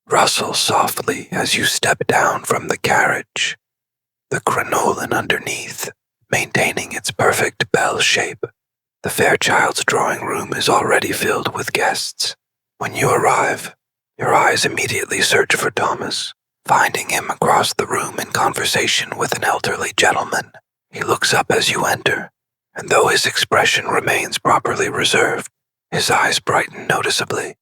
rustles softly as you step down from the carriage, the crinoline underneath, maintaining its perfect bell shape. The Fairchild's drawing room is already filled with guests. When you arrive, your eyes immediately search for Thomas, finding him across the room in conversation with an elderly gentleman. He looks up as you enter, and though his expression remains properly reserved, his eyes brighten noticeably.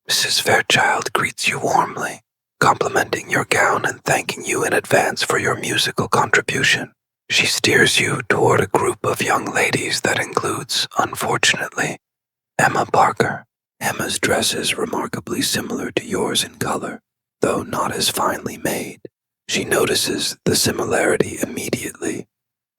Mrs. Fairchild greets you warmly, complimenting your gown and thanking you in advance for your musical contribution. She steers you toward a group of young ladies that includes, unfortunately, Emma Parker. Emma's dress is remarkably similar to yours in color, though not as finely made. She notices the similarity immediately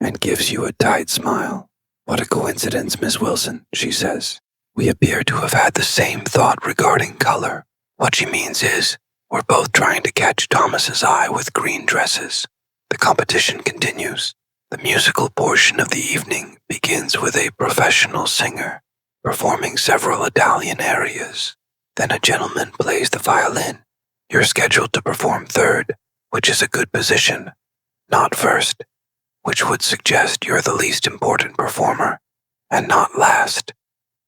and gives you a tight smile. "What a coincidence, Miss Wilson," she says. "We appear to have had the same thought regarding color. What she means is, we're both trying to catch Thomas's eye with green dresses." The competition continues. The musical portion of the evening begins with a professional singer performing several Italian arias. Then a gentleman plays the violin. You're scheduled to perform third, which is a good position, not first, which would suggest you're the least important performer, and not last,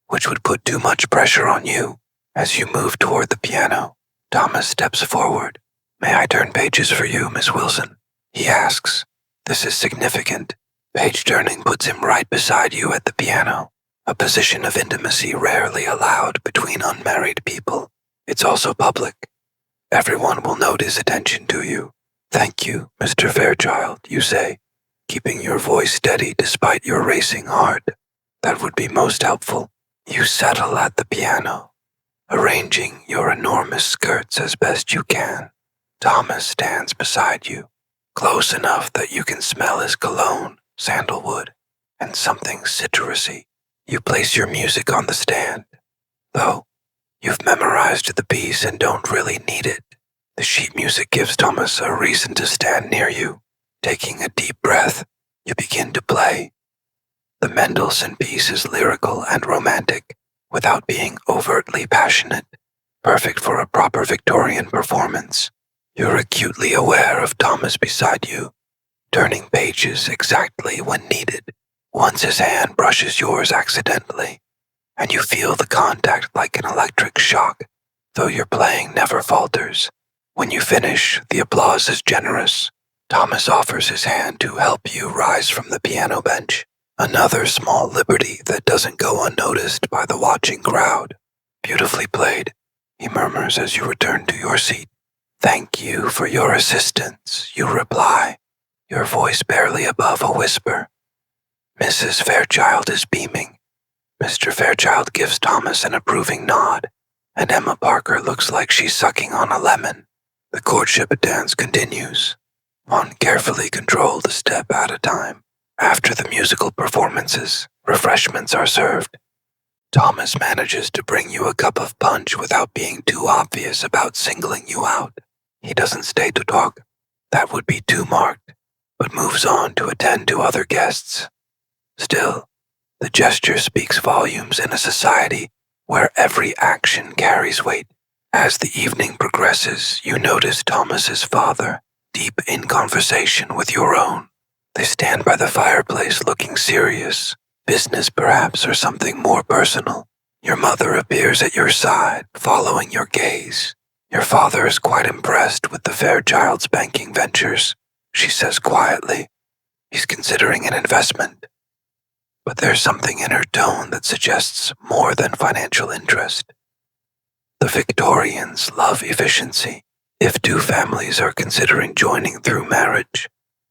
which would put too much pressure on you. As you move toward the piano, Thomas steps forward. "May I turn pages for you, Miss Wilson?" he asks. This is significant. Page turning puts him right beside you at the piano, a position of intimacy rarely allowed between unmarried people. It's also public. Everyone will note his attention to you. "Thank you, Mr. Fairchild," you say, keeping your voice steady despite your racing heart. "That would be most helpful." You settle at the piano, arranging your enormous skirts as best you can. Thomas stands beside you, close enough that you can smell his cologne, sandalwood, and something citrusy. You place your music on the stand, though you've memorized the piece and don't really need it. The sheet music gives Thomas a reason to stand near you. Taking a deep breath, you begin to play. The Mendelssohn piece is lyrical and romantic, without being overtly passionate, perfect for a proper Victorian performance. You're acutely aware of Thomas beside you, turning pages exactly when needed. Once his hand brushes yours accidentally, and you feel the contact like an electric shock, though your playing never falters. When you finish, the applause is generous. Thomas offers his hand to help you rise from the piano bench, another small liberty that doesn't go unnoticed by the watching crowd. "Beautifully played," he murmurs as you return to your seat. "Thank you for your assistance," you reply, your voice barely above a whisper. Mrs. Fairchild is beaming. Mr. Fairchild gives Thomas an approving nod, and Emma Parker looks like she's sucking on a lemon. The courtship dance continues, one carefully controlled step at a time. After the musical performances, refreshments are served. Thomas manages to bring you a cup of punch without being too obvious about singling you out. He doesn't stay to talk. That would be too marked, but moves on to attend to other guests. Still, the gesture speaks volumes in a society where every action carries weight. As the evening progresses, you notice Thomas's father, deep in conversation with your own. They stand by the fireplace looking serious, business perhaps or something more personal. Your mother appears at your side, following your gaze. Your father is quite impressed with the Fairchild's banking ventures, she says quietly. He's considering an investment. But there's something in her tone that suggests more than financial interest. The Victorians love efficiency. If two families are considering joining through marriage,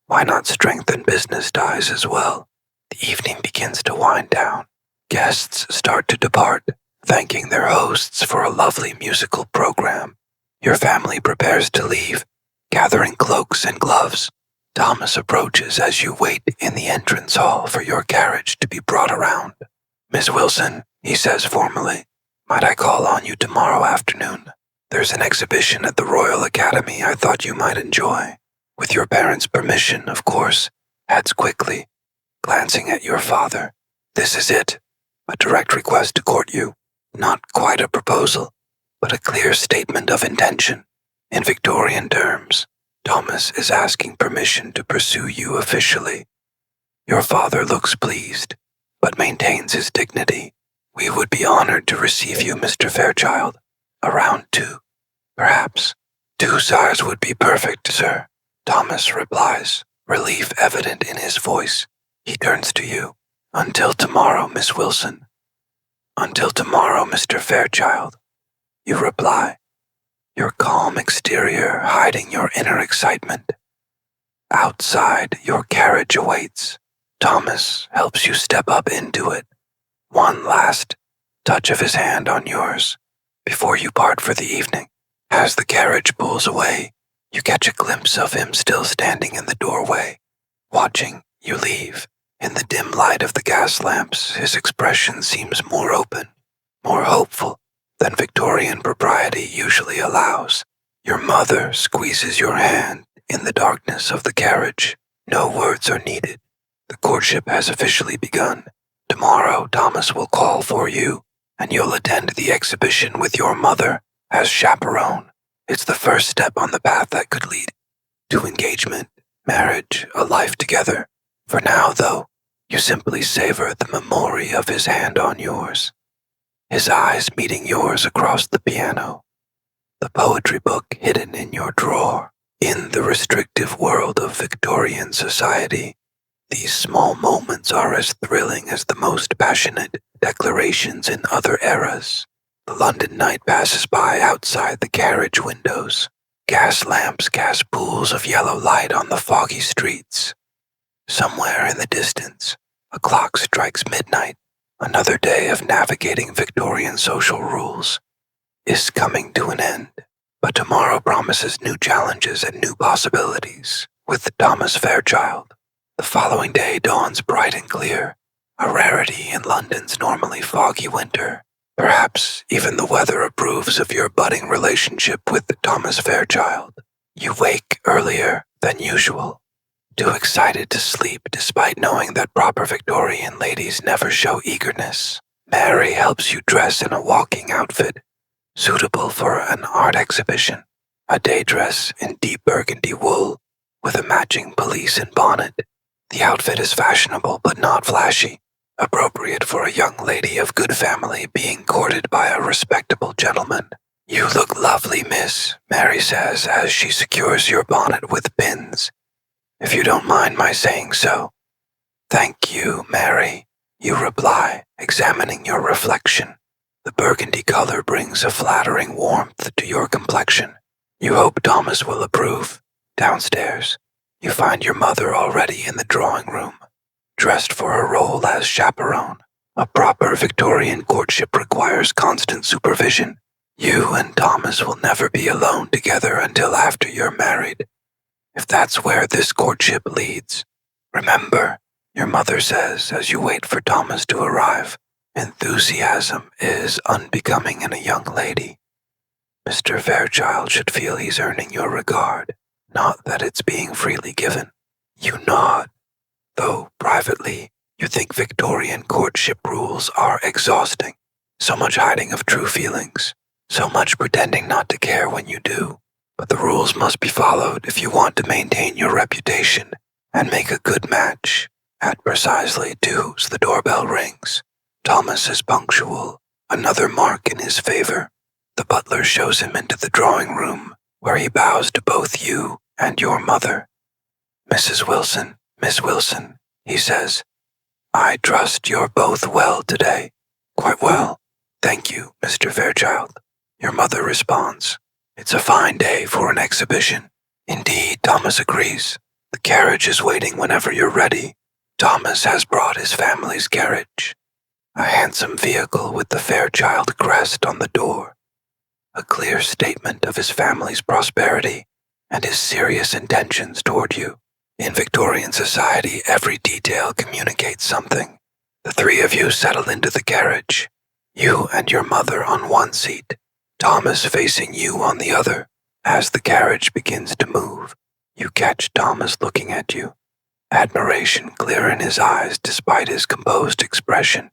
why not strengthen business ties as well? The evening begins to wind down. Guests start to depart, thanking their hosts for a lovely musical program. Your family prepares to leave, gathering cloaks and gloves. Thomas approaches as you wait in the entrance hall for your carriage to be brought around. "Miss Wilson," he says formally, "might I call on you tomorrow afternoon? There's an exhibition at the Royal Academy I thought you might enjoy. With your parents' permission, of course," adds quickly, glancing at your father. "This is it. A direct request to court you. Not quite a proposal, but a clear statement of intention. In Victorian terms, Thomas is asking permission to pursue you officially." Your father looks pleased, but maintains his dignity. "We would be honored to receive you, Mr. Fairchild. Around 2, perhaps." "2 size would be perfect, sir," Thomas replies, relief evident in his voice. He turns to you. "Until tomorrow, Miss Wilson." "Until tomorrow, Mr. Fairchild," you reply, your calm exterior hiding your inner excitement. Outside, your carriage awaits. Thomas helps you step up into it. One last touch of his hand on yours before you part for the evening. As the carriage pulls away, you catch a glimpse of him still standing in the doorway, watching you leave. In the dim light of the gas lamps, his expression seems more open, more hopeful than Victorian propriety usually allows. Your mother squeezes your hand in the darkness of the carriage. No words are needed. The courtship has officially begun. Tomorrow, Thomas will call for you, and you'll attend the exhibition with your mother as chaperone. It's the first step on the path that could lead to engagement, marriage, a life together. For now, though, you simply savor the memory of his hand on yours, his eyes meeting yours across the piano, the poetry book hidden in your drawer. In the restrictive world of Victorian society, these small moments are as thrilling as the most passionate declarations in other eras. The London night passes by outside the carriage windows. Gas lamps cast pools of yellow light on the foggy streets. Somewhere in the distance, a clock strikes midnight. Another day of navigating Victorian social rules is coming to an end. But tomorrow promises new challenges and new possibilities with Thomas Fairchild. The following day dawns bright and clear, a rarity in London's normally foggy winter. Perhaps even the weather approves of your budding relationship with Thomas Fairchild. You wake earlier than usual, too excited to sleep despite knowing that proper Victorian ladies never show eagerness. Mary helps you dress in a walking outfit, suitable for an art exhibition, a day dress in deep burgundy wool with a matching pelisse and bonnet. The outfit is fashionable but not flashy, appropriate for a young lady of good family being courted by a respectable gentleman. "You look lovely, miss," Mary says as she secures your bonnet with pins. "If you don't mind my saying so." "Thank you, Mary," you reply, examining your reflection. The burgundy color brings a flattering warmth to your complexion. You hope Thomas will approve. Downstairs, you find your mother already in the drawing room, dressed for her role as chaperone. A proper Victorian courtship requires constant supervision. You and Thomas will never be alone together until after you're married, if that's where this courtship leads. Remember, your mother says as you wait for Thomas to arrive, enthusiasm is unbecoming in a young lady. Mr. Fairchild should feel he's earning your regard, not that it's being freely given. You nod, though privately you think Victorian courtship rules are exhausting. So much hiding of true feelings, so much pretending not to care when you do. But the rules must be followed if you want to maintain your reputation and make a good match. At precisely 2, the doorbell rings. Thomas is punctual, another mark in his favor. The butler shows him into the drawing room, where he bows to both you and your mother. "Mrs. Wilson, Miss Wilson," he says, "I trust you're both well today." "Quite well, thank you, Mr. Fairchild," your mother responds. "It's a fine day for an exhibition." "Indeed," Thomas agrees. "The carriage is waiting whenever you're ready." Thomas has brought his family's carriage, a handsome vehicle with the Fairchild crest on the door, a clear statement of his family's prosperity and his serious intentions toward you. In Victorian society, every detail communicates something. The 3 of you settle into the carriage, you and your mother on one seat, Thomas facing you on the other. As the carriage begins to move, you catch Thomas looking at you, admiration clear in his eyes despite his composed expression.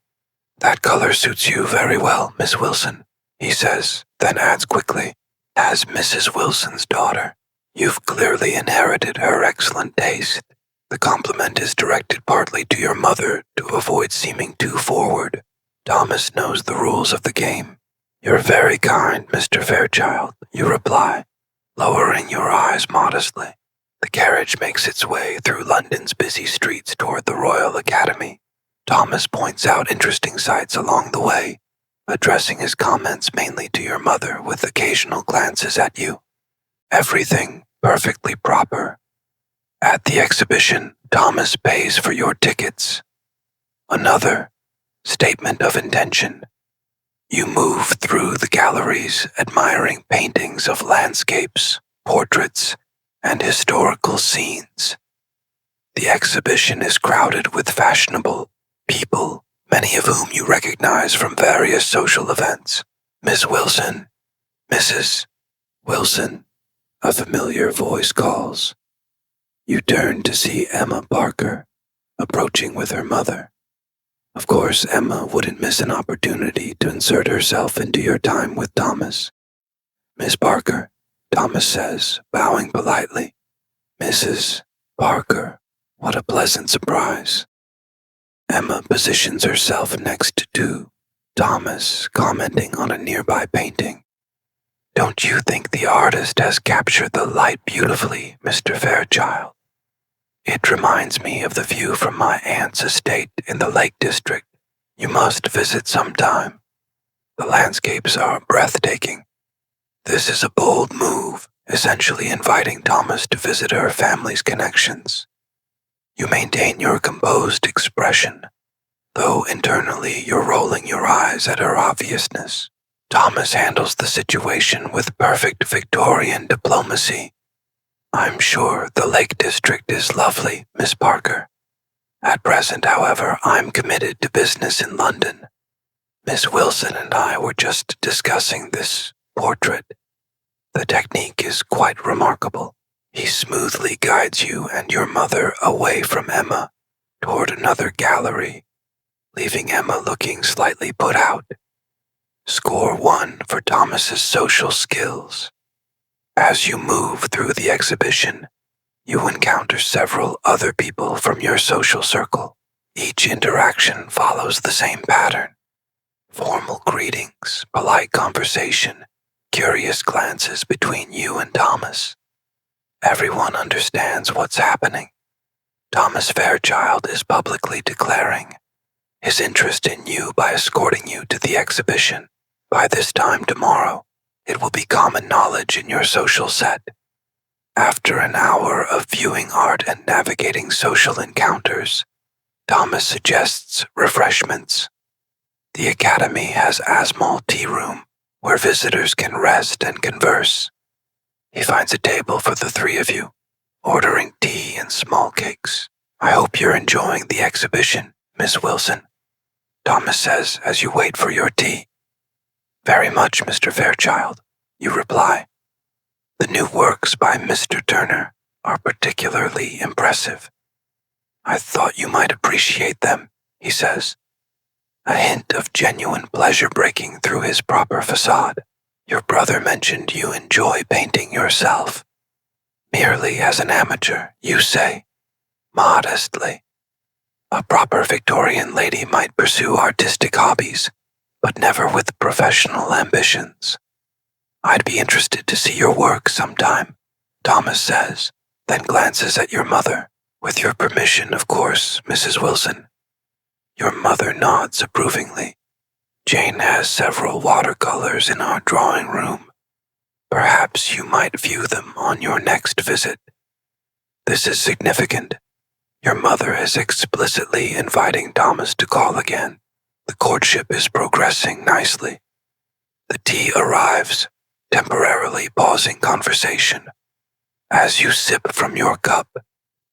"That color suits you very well, Miss Wilson," he says, then adds quickly, "As Mrs. Wilson's daughter, you've clearly inherited her excellent taste." The compliment is directed partly to your mother to avoid seeming too forward. Thomas knows the rules of the game. "You're very kind, Mr. Fairchild," you reply, lowering your eyes modestly. The carriage makes its way through London's busy streets toward the Royal Academy. Thomas points out interesting sights along the way, addressing his comments mainly to your mother with occasional glances at you. Everything perfectly proper. At the exhibition, Thomas pays for your tickets. Another statement of intention. You move through the galleries admiring paintings of landscapes, portraits, and historical scenes. The exhibition is crowded with fashionable people, many of whom you recognize from various social events. "Miss Wilson, Mrs. Wilson," a familiar voice calls. You turn to see Emma Parker, approaching with her mother. Of course, Emma wouldn't miss an opportunity to insert herself into your time with Thomas. "Miss Parker," Thomas says, bowing politely. "Mrs. Parker, what a pleasant surprise." Emma positions herself next to Thomas, commenting on a nearby painting. "Don't you think the artist has captured the light beautifully, Mr. Fairchild? It reminds me of the view from my aunt's estate in the Lake District. You must visit sometime. The landscapes are breathtaking." This is a bold move, essentially inviting Thomas to visit her family's connections. You maintain your composed expression, though internally you're rolling your eyes at her obviousness. Thomas handles the situation with perfect Victorian diplomacy. "I'm sure the Lake District is lovely, Miss Parker. At present, however, I'm committed to business in London. Miss Wilson and I were just discussing this portrait. The technique is quite remarkable." He smoothly guides you and your mother away from Emma toward another gallery, leaving Emma looking slightly put out. Score 1 for Thomas's social skills. As you move through the exhibition, you encounter several other people from your social circle. Each interaction follows the same pattern. Formal greetings, polite conversation, curious glances between you and Thomas. Everyone understands what's happening. Thomas Fairchild is publicly declaring his interest in you by escorting you to the exhibition. By this time tomorrow, it will be common knowledge in your social set. After an hour of viewing art and navigating social encounters, Thomas suggests refreshments. The Academy has a small tea room where visitors can rest and converse. He finds a table for the three of you, ordering tea and small cakes. "I hope you're enjoying the exhibition, Miss Wilson," Thomas says as you wait for your tea. "Very much, Mr. Fairchild," you reply. "The new works by Mr. Turner are particularly impressive. I thought you might appreciate them," he says, a hint of genuine pleasure breaking through his proper facade. "Your brother mentioned you enjoy painting yourself. Merely as an amateur, you say, modestly. A proper Victorian lady might pursue artistic hobbies, but never with professional ambitions. I'd be interested to see your work sometime," Thomas says, then glances at your mother. "With your permission, of course, Mrs. Wilson." Your mother nods approvingly. "Jane has several watercolors in our drawing room. Perhaps you might view them on your next visit." This is significant. Your mother is explicitly inviting Thomas to call again. The courtship is progressing nicely. The tea arrives, temporarily pausing conversation. As you sip from your cup,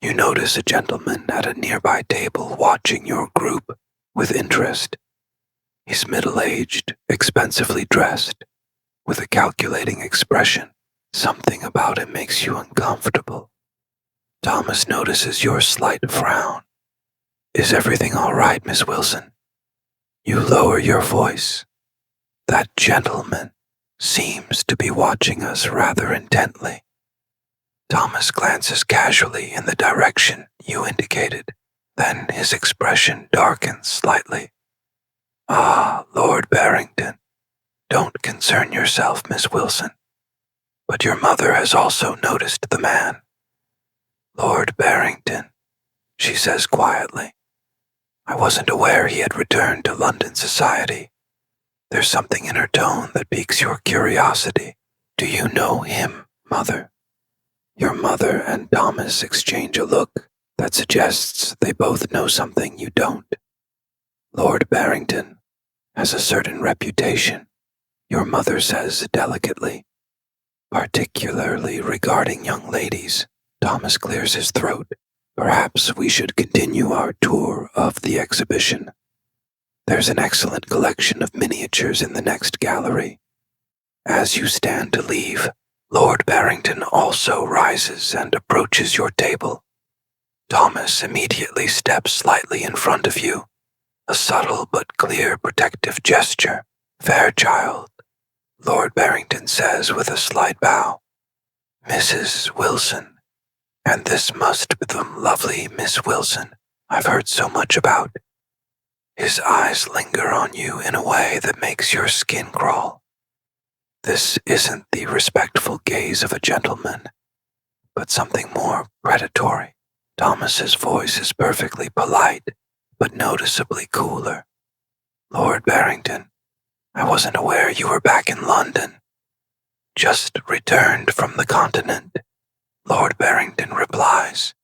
you notice a gentleman at a nearby table watching your group with interest. He's middle-aged, expensively dressed, with a calculating expression. Something about him makes you uncomfortable. Thomas notices your slight frown. Is everything all right, Miss Wilson? You lower your voice. That gentleman seems to be watching us rather intently. Thomas glances casually in the direction you indicated. Then his expression darkens slightly. Ah, Lord Barrington, don't concern yourself, Miss Wilson. But your mother has also noticed the man. Lord Barrington, she says quietly. I wasn't aware he had returned to London society. There's something in her tone that piques your curiosity. Do you know him, Mother? Your mother and Thomas exchange a look that suggests they both know something you don't. Lord Barrington has a certain reputation, your mother says delicately, particularly regarding young ladies. Thomas clears his throat. Perhaps we should continue our tour of the exhibition. There's an excellent collection of miniatures in the next gallery. As you stand to leave, Lord Barrington also rises and approaches your table. Thomas immediately steps slightly in front of you, a subtle but clear protective gesture. Fairchild, Lord Barrington says with a slight bow. Mrs. Wilson, and this must be the lovely Miss Wilson I've heard so much about. His eyes linger on you in a way that makes your skin crawl. This isn't the respectful gaze of a gentleman, but something more predatory. Thomas's voice is perfectly polite, but noticeably cooler. Lord Barrington, I wasn't aware you were back in London. Just returned from the continent, Lord Barrington replies,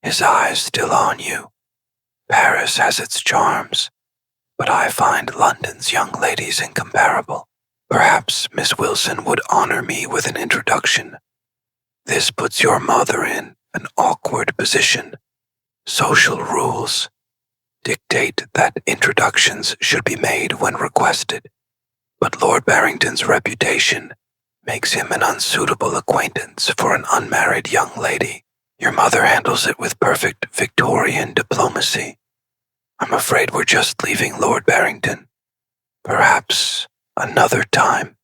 his eyes still on you. Paris has its charms, but I find London's young ladies incomparable. Perhaps Miss Wilson would honor me with an introduction. This puts your mother in an awkward position. Social rules dictate that introductions should be made when requested, but Lord Barrington's reputation makes him an unsuitable acquaintance for an unmarried young lady. Your mother handles it with perfect Victorian diplomacy. I'm afraid we're just leaving, Lord Barrington. Perhaps another time.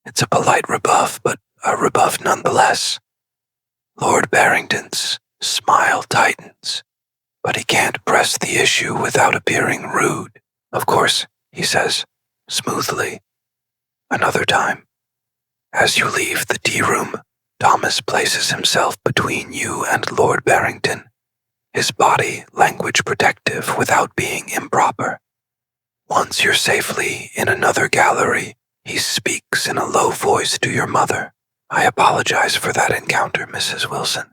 It's a polite rebuff, but a rebuff nonetheless. Lord Barrington's smile tightens, but he can't press the issue without appearing rude. Of course, he says, smoothly. Another time. As you leave the tea room, Thomas places himself between you and Lord Barrington, his body language protective without being improper. Once you're safely in another gallery, he speaks in a low voice to your mother. I apologize for that encounter, Mrs. Wilson.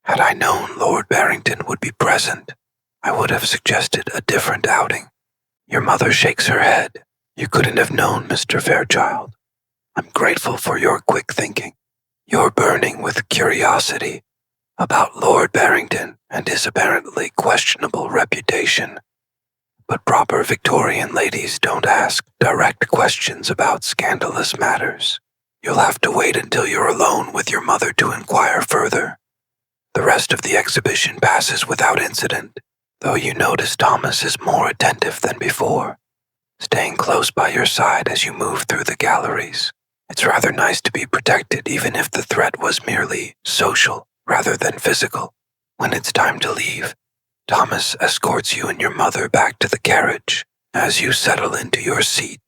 Had I known Lord Barrington would be present, I would have suggested a different outing. Your mother shakes her head. You couldn't have known, Mr. Fairchild. I'm grateful for your quick thinking. You're burning with curiosity about Lord Barrington and his apparently questionable reputation. But proper Victorian ladies don't ask direct questions about scandalous matters. You'll have to wait until you're alone with your mother to inquire further. The rest of the exhibition passes without incident, though you notice Thomas is more attentive than before, staying close by your side as you move through the galleries. It's rather nice to be protected even if the threat was merely social rather than physical. When it's time to leave, Thomas escorts you and your mother back to the carriage. As you settle into your seat,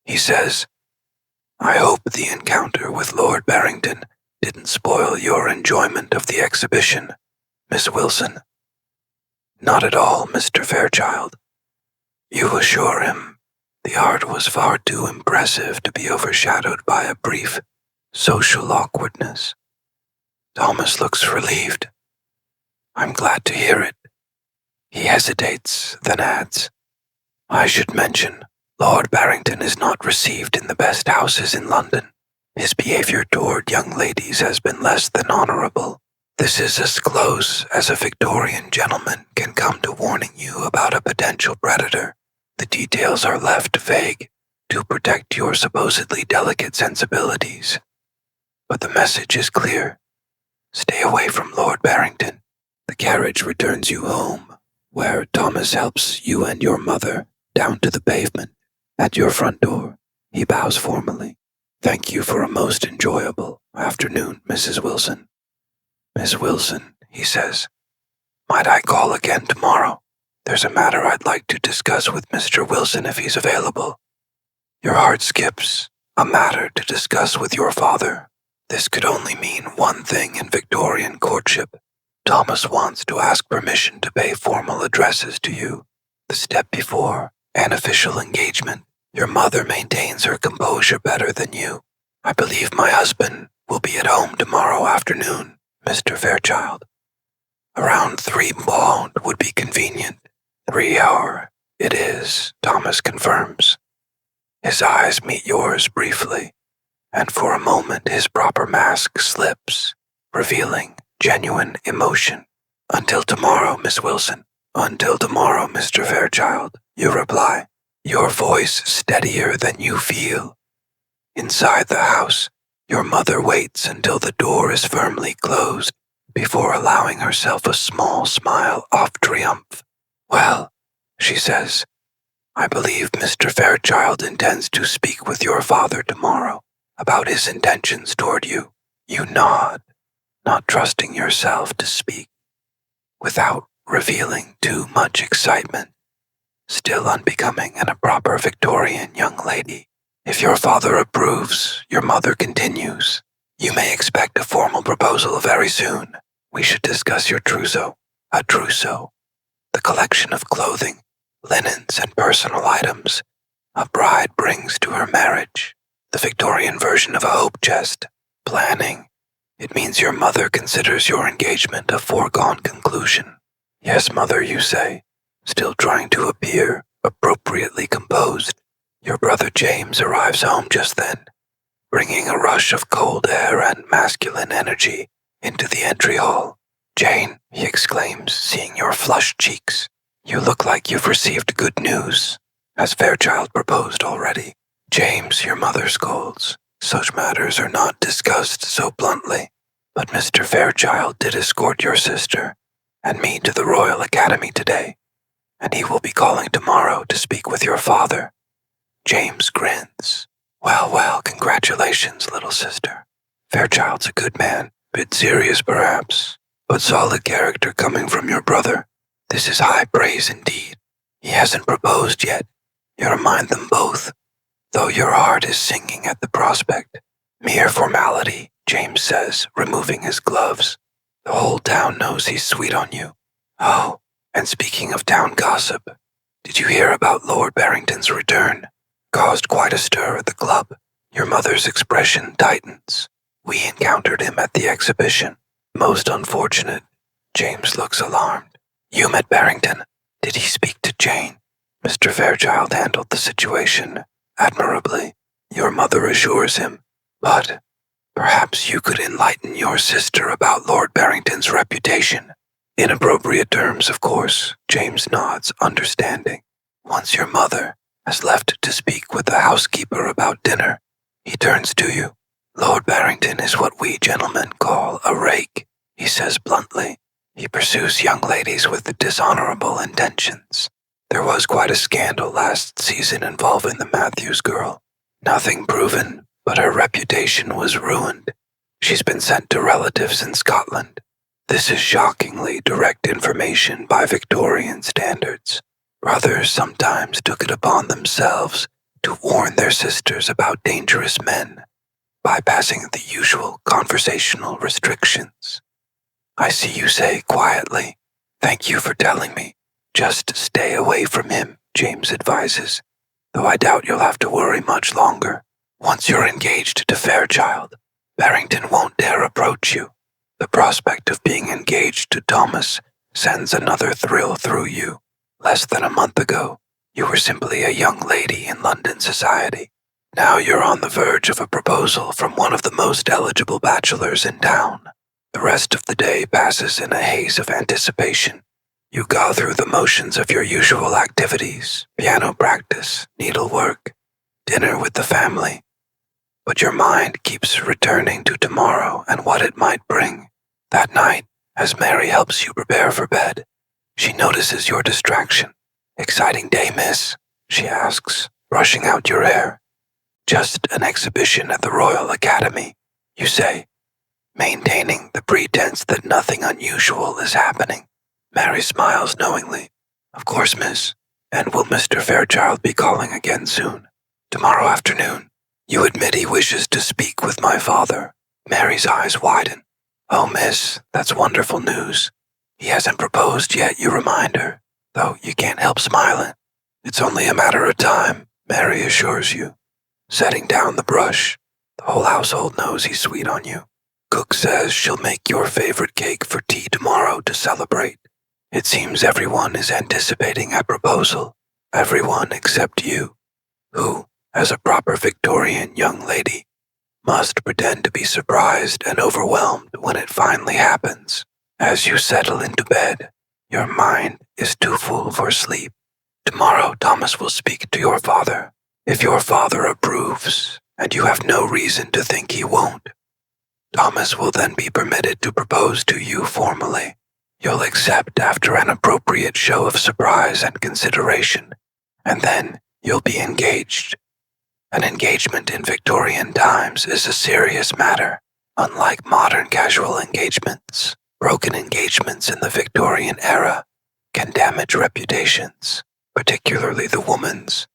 he says, I hope the encounter with Lord Barrington didn't spoil your enjoyment of the exhibition, Miss Wilson. Not at all, Mr. Fairchild. You assure him the art was far too impressive to be overshadowed by a brief social awkwardness. Thomas looks relieved. I'm glad to hear it. He hesitates, then adds, I should mention, Lord Barrington is not received in the best houses in London. His behavior toward young ladies has been less than honorable. This is as close as a Victorian gentleman can come to warning you about a potential predator. The details are left vague. to protect your supposedly delicate sensibilities. But the message is clear. Stay away from Lord Barrington. The carriage returns you home, where Thomas helps you and your mother down to the pavement. At your front door, he bows formally. Thank you for a most enjoyable afternoon, Mrs. Wilson. Miss Wilson, he says, might I call again tomorrow? There's a matter I'd like to discuss with Mr. Wilson if he's available. Your heart skips. A matter to discuss with your father. This could only mean one thing in Victorian courtship. Thomas wants to ask permission to pay formal addresses to you. The step before an official engagement. Your mother maintains her composure better than you. I believe my husband will be at home tomorrow afternoon, Mr. Fairchild. Around 3 pound would be convenient. 3 hour it is, Thomas confirms. His eyes meet yours briefly, and for a moment his proper mask slips, revealing genuine emotion. Until tomorrow, Miss Wilson. Until tomorrow, Mr. Fairchild, you reply, your voice steadier than you feel. Inside the house, your mother waits until the door is firmly closed before allowing herself a small smile of triumph. Well, she says, I believe Mr. Fairchild intends to speak with your father tomorrow about his intentions toward you. You nod, not trusting yourself to speak, without revealing too much excitement, still unbecoming in a proper Victorian young lady. If your father approves, your mother continues. You may expect a formal proposal very soon. We should discuss your trousseau. A trousseau, the collection of clothing, linens, and personal items a bride brings to her marriage. The Victorian version of a hope chest. Planning. It means your mother considers your engagement a foregone conclusion. Yes, mother, you say, still trying to appear appropriately composed. Your brother James arrives home just then, bringing a rush of cold air and masculine energy into the entry hall. Jane, he exclaims, seeing your flushed cheeks. You look like you've received good news. Has Fairchild proposed already? James, your mother scolds. Such matters are not discussed so bluntly. But Mr. Fairchild did escort your sister and me to the Royal Academy today, and he will be calling tomorrow to speak with your father. James grins. Well, well, congratulations, little sister. Fairchild's a good man, bit serious perhaps, but solid character coming from your brother. This is high praise indeed. He hasn't proposed yet. You remind them both, though your heart is singing at the prospect. Mere formality, James says, removing his gloves. The whole town knows he's sweet on you. Oh, and speaking of town gossip, did you hear about Lord Barrington's return? Caused quite a stir at the club. Your mother's expression tightens. We encountered him at the exhibition. Most unfortunate. James looks alarmed. You met Barrington. Did he speak to Jane? Mr. Fairchild handled the situation admirably. Your mother assures him. But perhaps you could enlighten your sister about Lord Barrington's reputation. In appropriate terms, of course, James nods, understanding. Once your mother has left to speak with the housekeeper about dinner, he turns to you. Lord Barrington is what we gentlemen call a rake, he says bluntly. He pursues young ladies with dishonorable intentions. There was quite a scandal last season involving the Matthews girl. Nothing proven, but her reputation was ruined. She's been sent to relatives in Scotland. This is shockingly direct information by Victorian standards. Brothers sometimes took it upon themselves to warn their sisters about dangerous men, bypassing the usual conversational restrictions. I see you say quietly, "Thank you for telling me. Just stay away from him," James advises, though I doubt you'll have to worry much longer. Once you're engaged to Fairchild, Barrington won't dare approach you. The prospect of being engaged to Thomas sends another thrill through you. Less than a month ago, you were simply a young lady in London society. Now you're on the verge of a proposal from one of the most eligible bachelors in town. The rest of the day passes in a haze of anticipation. You go through the motions of your usual activities, piano practice, needlework, dinner with the family. But your mind keeps returning to tomorrow and what it might bring. That night, as Mary helps you prepare for bed, she notices your distraction. "Exciting day, miss?" she asks, brushing out your hair. "Just an exhibition at the Royal Academy," you say, maintaining the pretense that nothing unusual is happening. Mary smiles knowingly. "Of course, miss. And will Mr. Fairchild be calling again soon?" "Tomorrow afternoon." "You admit he wishes to speak with my father." Mary's eyes widen. "Oh, miss, that's wonderful news. He hasn't proposed yet, you remind her, though you can't help smiling. "It's only a matter of time," Mary assures you, setting down the brush. "The whole household knows he's sweet on you. Cook says she'll make your favorite cake for tea tomorrow to celebrate. It seems everyone is anticipating a proposal, everyone except you, who, as a proper Victorian young lady, must pretend to be surprised and overwhelmed when it finally happens. As you settle into bed, your mind is too full for sleep. Tomorrow Thomas will speak to your father. If your father approves, and you have no reason to think he won't, Thomas will then be permitted to propose to you formally. You'll accept after an appropriate show of surprise and consideration, and then you'll be engaged. An engagement in Victorian times is a serious matter. Unlike modern casual engagements, broken engagements in the Victorian era can damage reputations, particularly the woman's.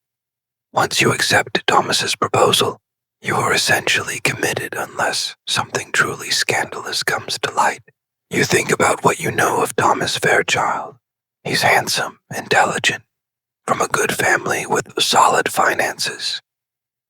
Once you accept Thomas's proposal, you are essentially committed unless something truly scandalous comes to light. You think about what you know of Thomas Fairchild. He's handsome, intelligent, from a good family with solid finances.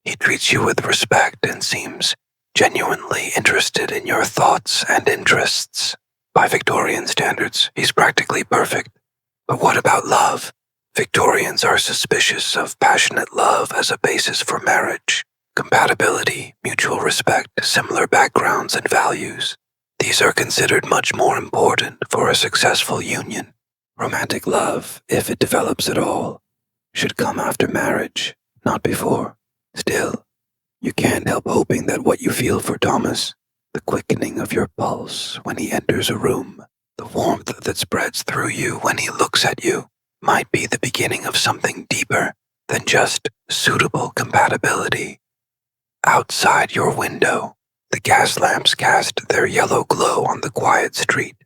He treats you with respect and seems genuinely interested in your thoughts and interests. By Victorian standards, he's practically perfect. But what about love? Victorians are suspicious of passionate love as a basis for marriage. Compatibility, mutual respect, similar backgrounds and values. These are considered much more important for a successful union. Romantic love, if it develops at all, should come after marriage, not before. Still, you can't help hoping that what you feel for Thomas, the quickening of your pulse when he enters a room, the warmth that spreads through you when he looks at you, might be the beginning of something deeper than just suitable compatibility. Outside your window, the gas lamps cast their yellow glow on the quiet street.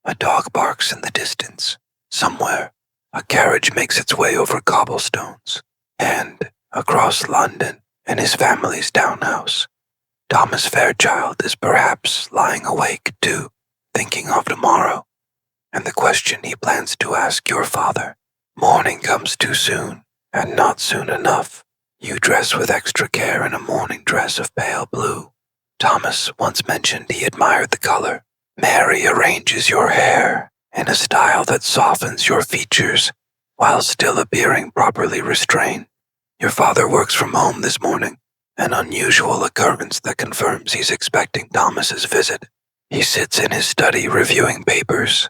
A dog barks in the distance. Somewhere, a carriage makes its way over cobblestones. And, across London, in his family's townhouse, Thomas Fairchild is perhaps lying awake too, thinking of tomorrow, and the question he plans to ask your father. Morning comes too soon, and not soon enough. You dress with extra care in a morning dress of pale blue. Thomas once mentioned he admired the color. Mary arranges your hair in a style that softens your features while still appearing properly restrained. Your father works from home this morning, an unusual occurrence that confirms he's expecting Thomas's visit. He sits in his study reviewing papers,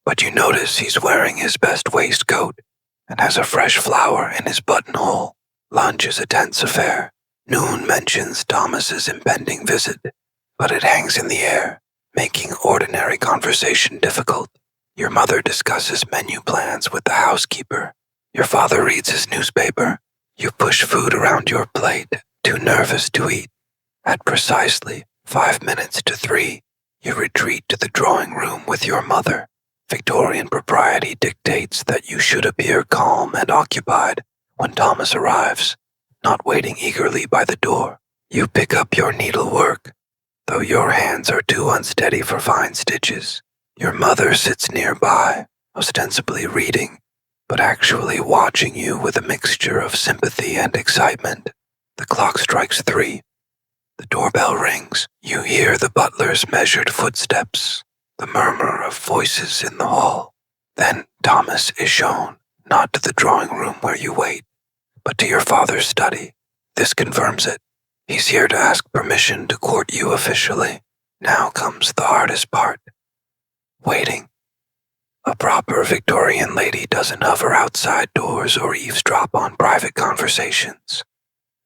but you notice he's wearing his best waistcoat and has a fresh flower in his buttonhole. Lunch is a tense affair. Noon mentions Thomas's impending visit, but it hangs in the air, making ordinary conversation difficult. Your mother discusses menu plans with the housekeeper. Your father reads his newspaper. You push food around your plate, too nervous to eat. At precisely 5 minutes to 3, you retreat to the drawing room with your mother. Victorian propriety dictates that you should appear calm and occupied when Thomas arrives, not waiting eagerly by the door. You pick up your needlework, though your hands are too unsteady for fine stitches. Your mother sits nearby, ostensibly reading, but actually watching you with a mixture of sympathy and excitement. The clock strikes 3. The doorbell rings. You hear the butler's measured footsteps, the murmur of voices in the hall. Then Thomas is shown, not to the drawing room where you wait, but to your father's study. This confirms it. He's here to ask permission to court you officially. Now comes the hardest part. Waiting. A proper Victorian lady doesn't hover outside doors or eavesdrop on private conversations.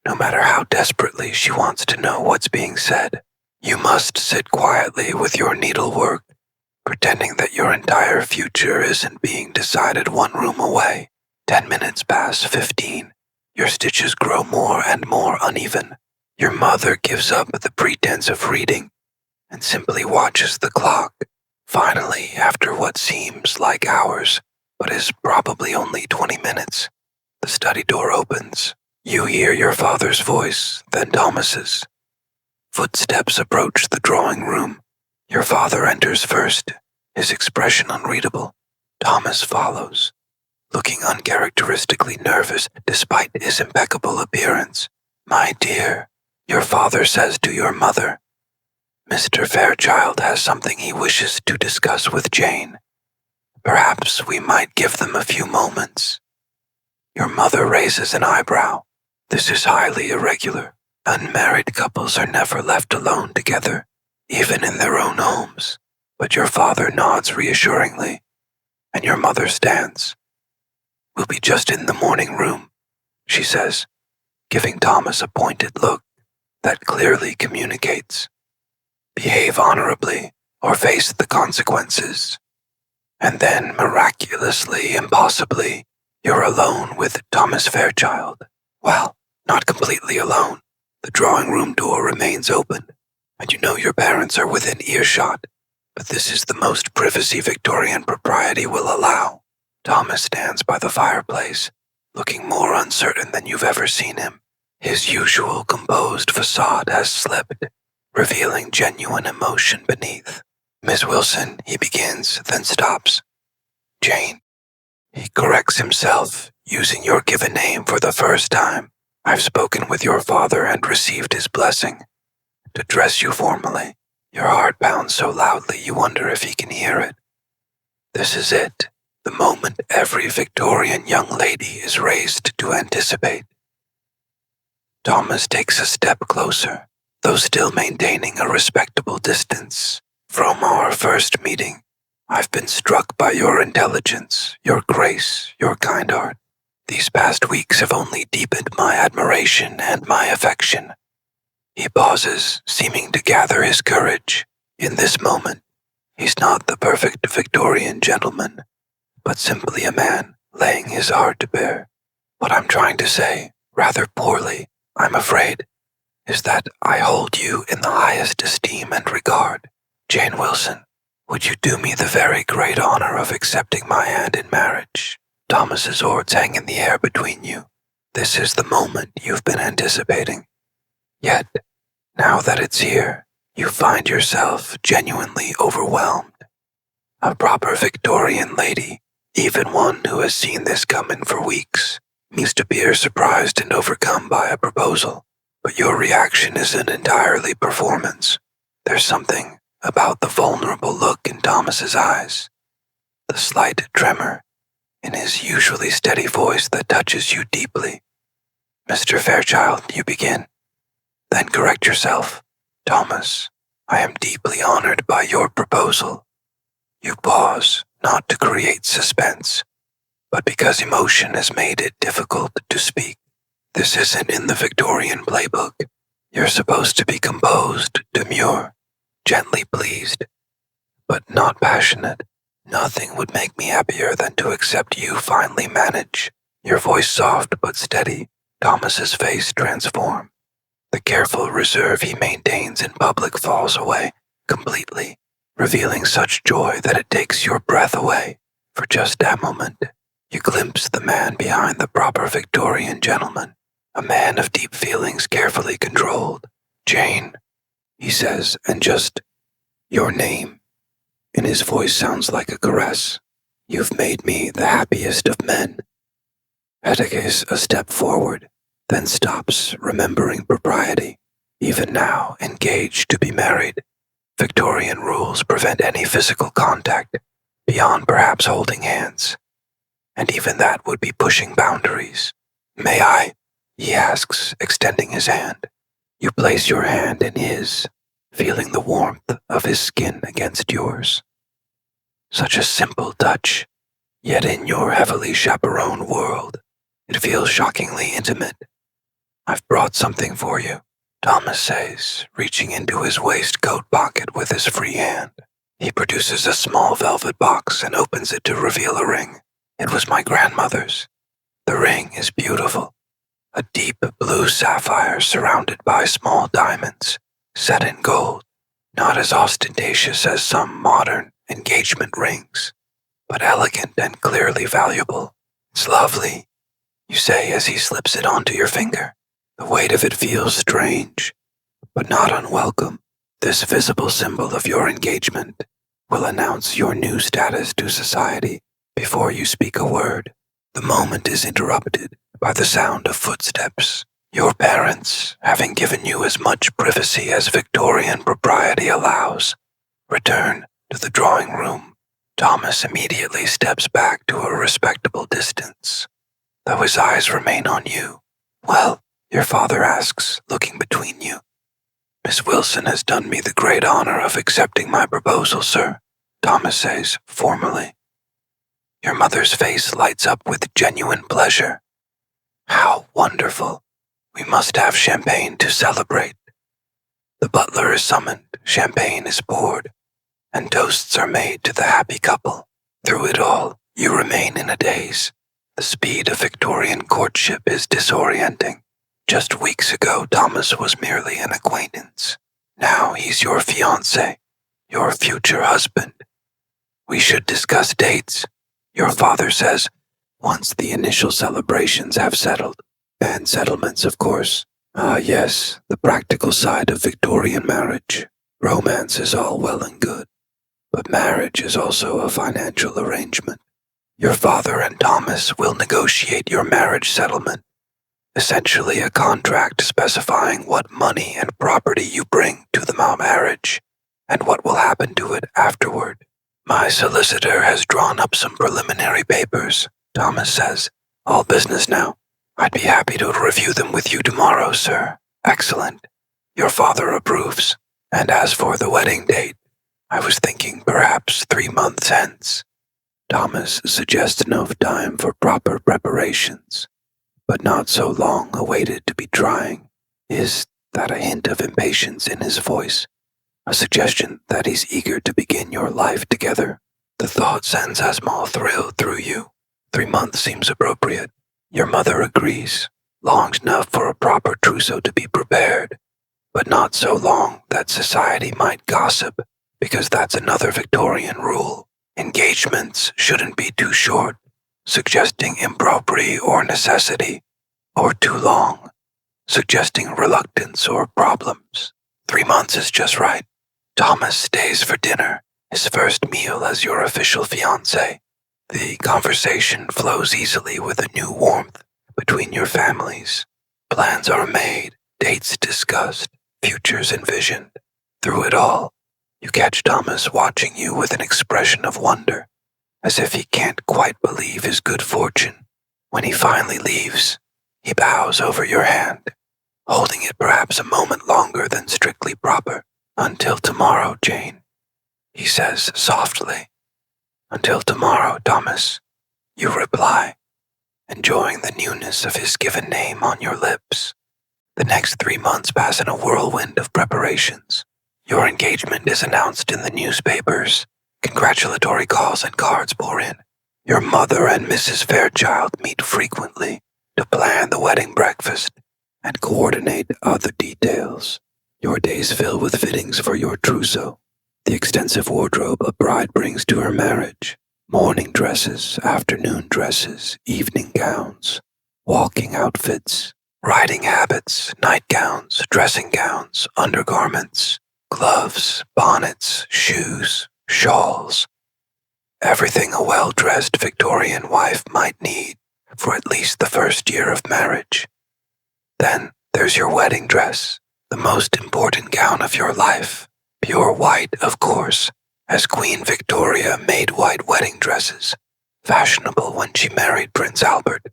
no matter how desperately she wants to know what's being said. You must sit quietly with your needlework, pretending that your entire future isn't being decided one room away. 10 minutes pass 15. Your stitches grow more and more uneven. Your mother gives up the pretense of reading and simply watches the clock. Finally, after what seems like hours, but is probably only 20 minutes, the study door opens. You hear your father's voice, then Thomas's. Footsteps approach the drawing room. Your father enters first, his expression unreadable. Thomas follows, looking uncharacteristically nervous despite his impeccable appearance. My dear, your father says to your mother, Mr. Fairchild has something he wishes to discuss with Jane. Perhaps we might give them a few moments. Your mother raises an eyebrow. This is highly irregular. Unmarried couples are never left alone together, even in their own homes. But your father nods reassuringly, and your mother stands. We'll be just in the morning room, she says, giving Thomas a pointed look that clearly communicates. Behave honorably, or face the consequences. And then, miraculously, impossibly, you're alone with Thomas Fairchild. Well, not completely alone. The drawing room door remains open, and you know your parents are within earshot, but this is the most privacy Victorian propriety will allow. Thomas stands by the fireplace, looking more uncertain than you've ever seen him. His usual composed facade has slipped, revealing genuine emotion beneath. Miss Wilson, he begins, then stops. Jane. He corrects himself, using your given name for the first time. I've spoken with your father and received his blessing. To dress you formally, your heart pounds so loudly you wonder if he can hear it. This is it, the moment every Victorian young lady is raised to anticipate. Thomas takes a step closer, though still maintaining a respectable distance. From our first meeting, I've been struck by your intelligence, your grace, your kind heart. These past weeks have only deepened my admiration and my affection. He pauses, seeming to gather his courage. In this moment, he's not the perfect Victorian gentleman, but simply a man laying his heart to bare. What I'm trying to say, rather poorly, I'm afraid, is that I hold you in the highest esteem and regard. Jane Wilson, would you do me the very great honor of accepting my hand in marriage? Thomas's oars hang in the air between you. This is the moment you've been anticipating. Yet, now that it's here, you find yourself genuinely overwhelmed. A proper Victorian lady, even one who has seen this coming for weeks, means to appear surprised and overcome by a proposal. But your reaction isn't entirely performance. There's something about the vulnerable look in Thomas's eyes, the slight tremor in his usually steady voice that touches you deeply. Mr. Fairchild, you begin. Then correct yourself. Thomas, I am deeply honored by your proposal. You pause, not to create suspense, but because emotion has made it difficult to speak. This isn't in the Victorian playbook. You're supposed to be composed, demure, gently pleased, but not passionate. Nothing would make me happier than to accept you finally manage. Your voice soft but steady, Thomas's face transformed. The careful reserve he maintains in public falls away completely, revealing such joy that it takes your breath away. For just that moment, you glimpse the man behind the proper Victorian gentleman, a man of deep feelings carefully controlled. Jane, he says, and just, your name. And his voice sounds like a caress. You've made me the happiest of men. Atticus a step forward, then stops, remembering propriety. Even now, engaged to be married, Victorian rules prevent any physical contact, beyond perhaps holding hands. And even that would be pushing boundaries. May I? He asks, extending his hand. You place your hand in his, feeling the warmth of his skin against yours. Such a simple touch, yet in your heavily chaperoned world, it feels shockingly intimate. I've brought something for you, Thomas says, reaching into his waistcoat pocket with his free hand. He produces a small velvet box and opens it to reveal a ring. It was my grandmother's. The ring is beautiful. A deep blue sapphire surrounded by small diamonds, set in gold. Not as ostentatious as some modern engagement rings, but elegant and clearly valuable. It's lovely, you say as he slips it onto your finger. The weight of it feels strange, but not unwelcome. This visible symbol of your engagement will announce your new status to society before you speak a word. The moment is interrupted by the sound of footsteps. Your parents, having given you as much privacy as Victorian propriety allows, return to the drawing room. Thomas immediately steps back to a respectable distance, though his eyes remain on you. Well, your father asks, looking between you. Miss Wilson has done me the great honor of accepting my proposal, sir, Thomas says formally. Your mother's face lights up with genuine pleasure. How wonderful. We must have champagne to celebrate. The butler is summoned, champagne is poured, and toasts are made to the happy couple. Through it all, you remain in a daze. The speed of Victorian courtship is disorienting. Just weeks ago, Thomas was merely an acquaintance. Now he's your fiancé, your future husband. We should discuss dates, your father says, once the initial celebrations have settled. And settlements, of course. Ah, yes, the practical side of Victorian marriage. Romance is all well and good, but marriage is also a financial arrangement. Your father and Thomas will negotiate your marriage settlement, essentially a contract specifying what money and property you bring to the marriage, and what will happen to it afterward. My solicitor has drawn up some preliminary papers, Thomas says. All business now. I'd be happy to review them with you tomorrow, sir. Excellent. Your father approves. And as for the wedding date, I was thinking perhaps 3 months hence. Thomas suggests enough time for proper preparations, but not so long awaited to be trying. Is that a hint of impatience in his voice? A suggestion that he's eager to begin your life together? The thought sends a small thrill through you. 3 months seems appropriate. Your mother agrees, long enough for a proper trousseau to be prepared, but not so long that society might gossip, because that's another Victorian rule. Engagements shouldn't be too short, suggesting impropriety or necessity, or too long, suggesting reluctance or problems. 3 months is just right. Thomas stays for dinner, his first meal as your official fiancé. The conversation flows easily with a new warmth between your families. Plans are made, dates discussed, futures envisioned. Through it all, you catch Thomas watching you with an expression of wonder, as if he can't quite believe his good fortune. When he finally leaves, he bows over your hand, holding it perhaps a moment longer than strictly proper. Until tomorrow, Jane, he says softly. Until tomorrow, Thomas, you reply, enjoying the newness of his given name on your lips. The next 3 months pass in a whirlwind of preparations. Your engagement is announced in the newspapers. Congratulatory calls and cards pour in. Your mother and Mrs. Fairchild meet frequently to plan the wedding breakfast and coordinate other details. Your days fill with fittings for your trousseau, the extensive wardrobe a bride brings to her marriage. Morning dresses, afternoon dresses, evening gowns, walking outfits, riding habits, nightgowns, dressing gowns, undergarments, gloves, bonnets, shoes, shawls. Everything a well-dressed Victorian wife might need for at least the first year of marriage. Then there's your wedding dress, the most important gown of your life. Pure white, of course, as Queen Victoria made white wedding dresses, fashionable when she married Prince Albert.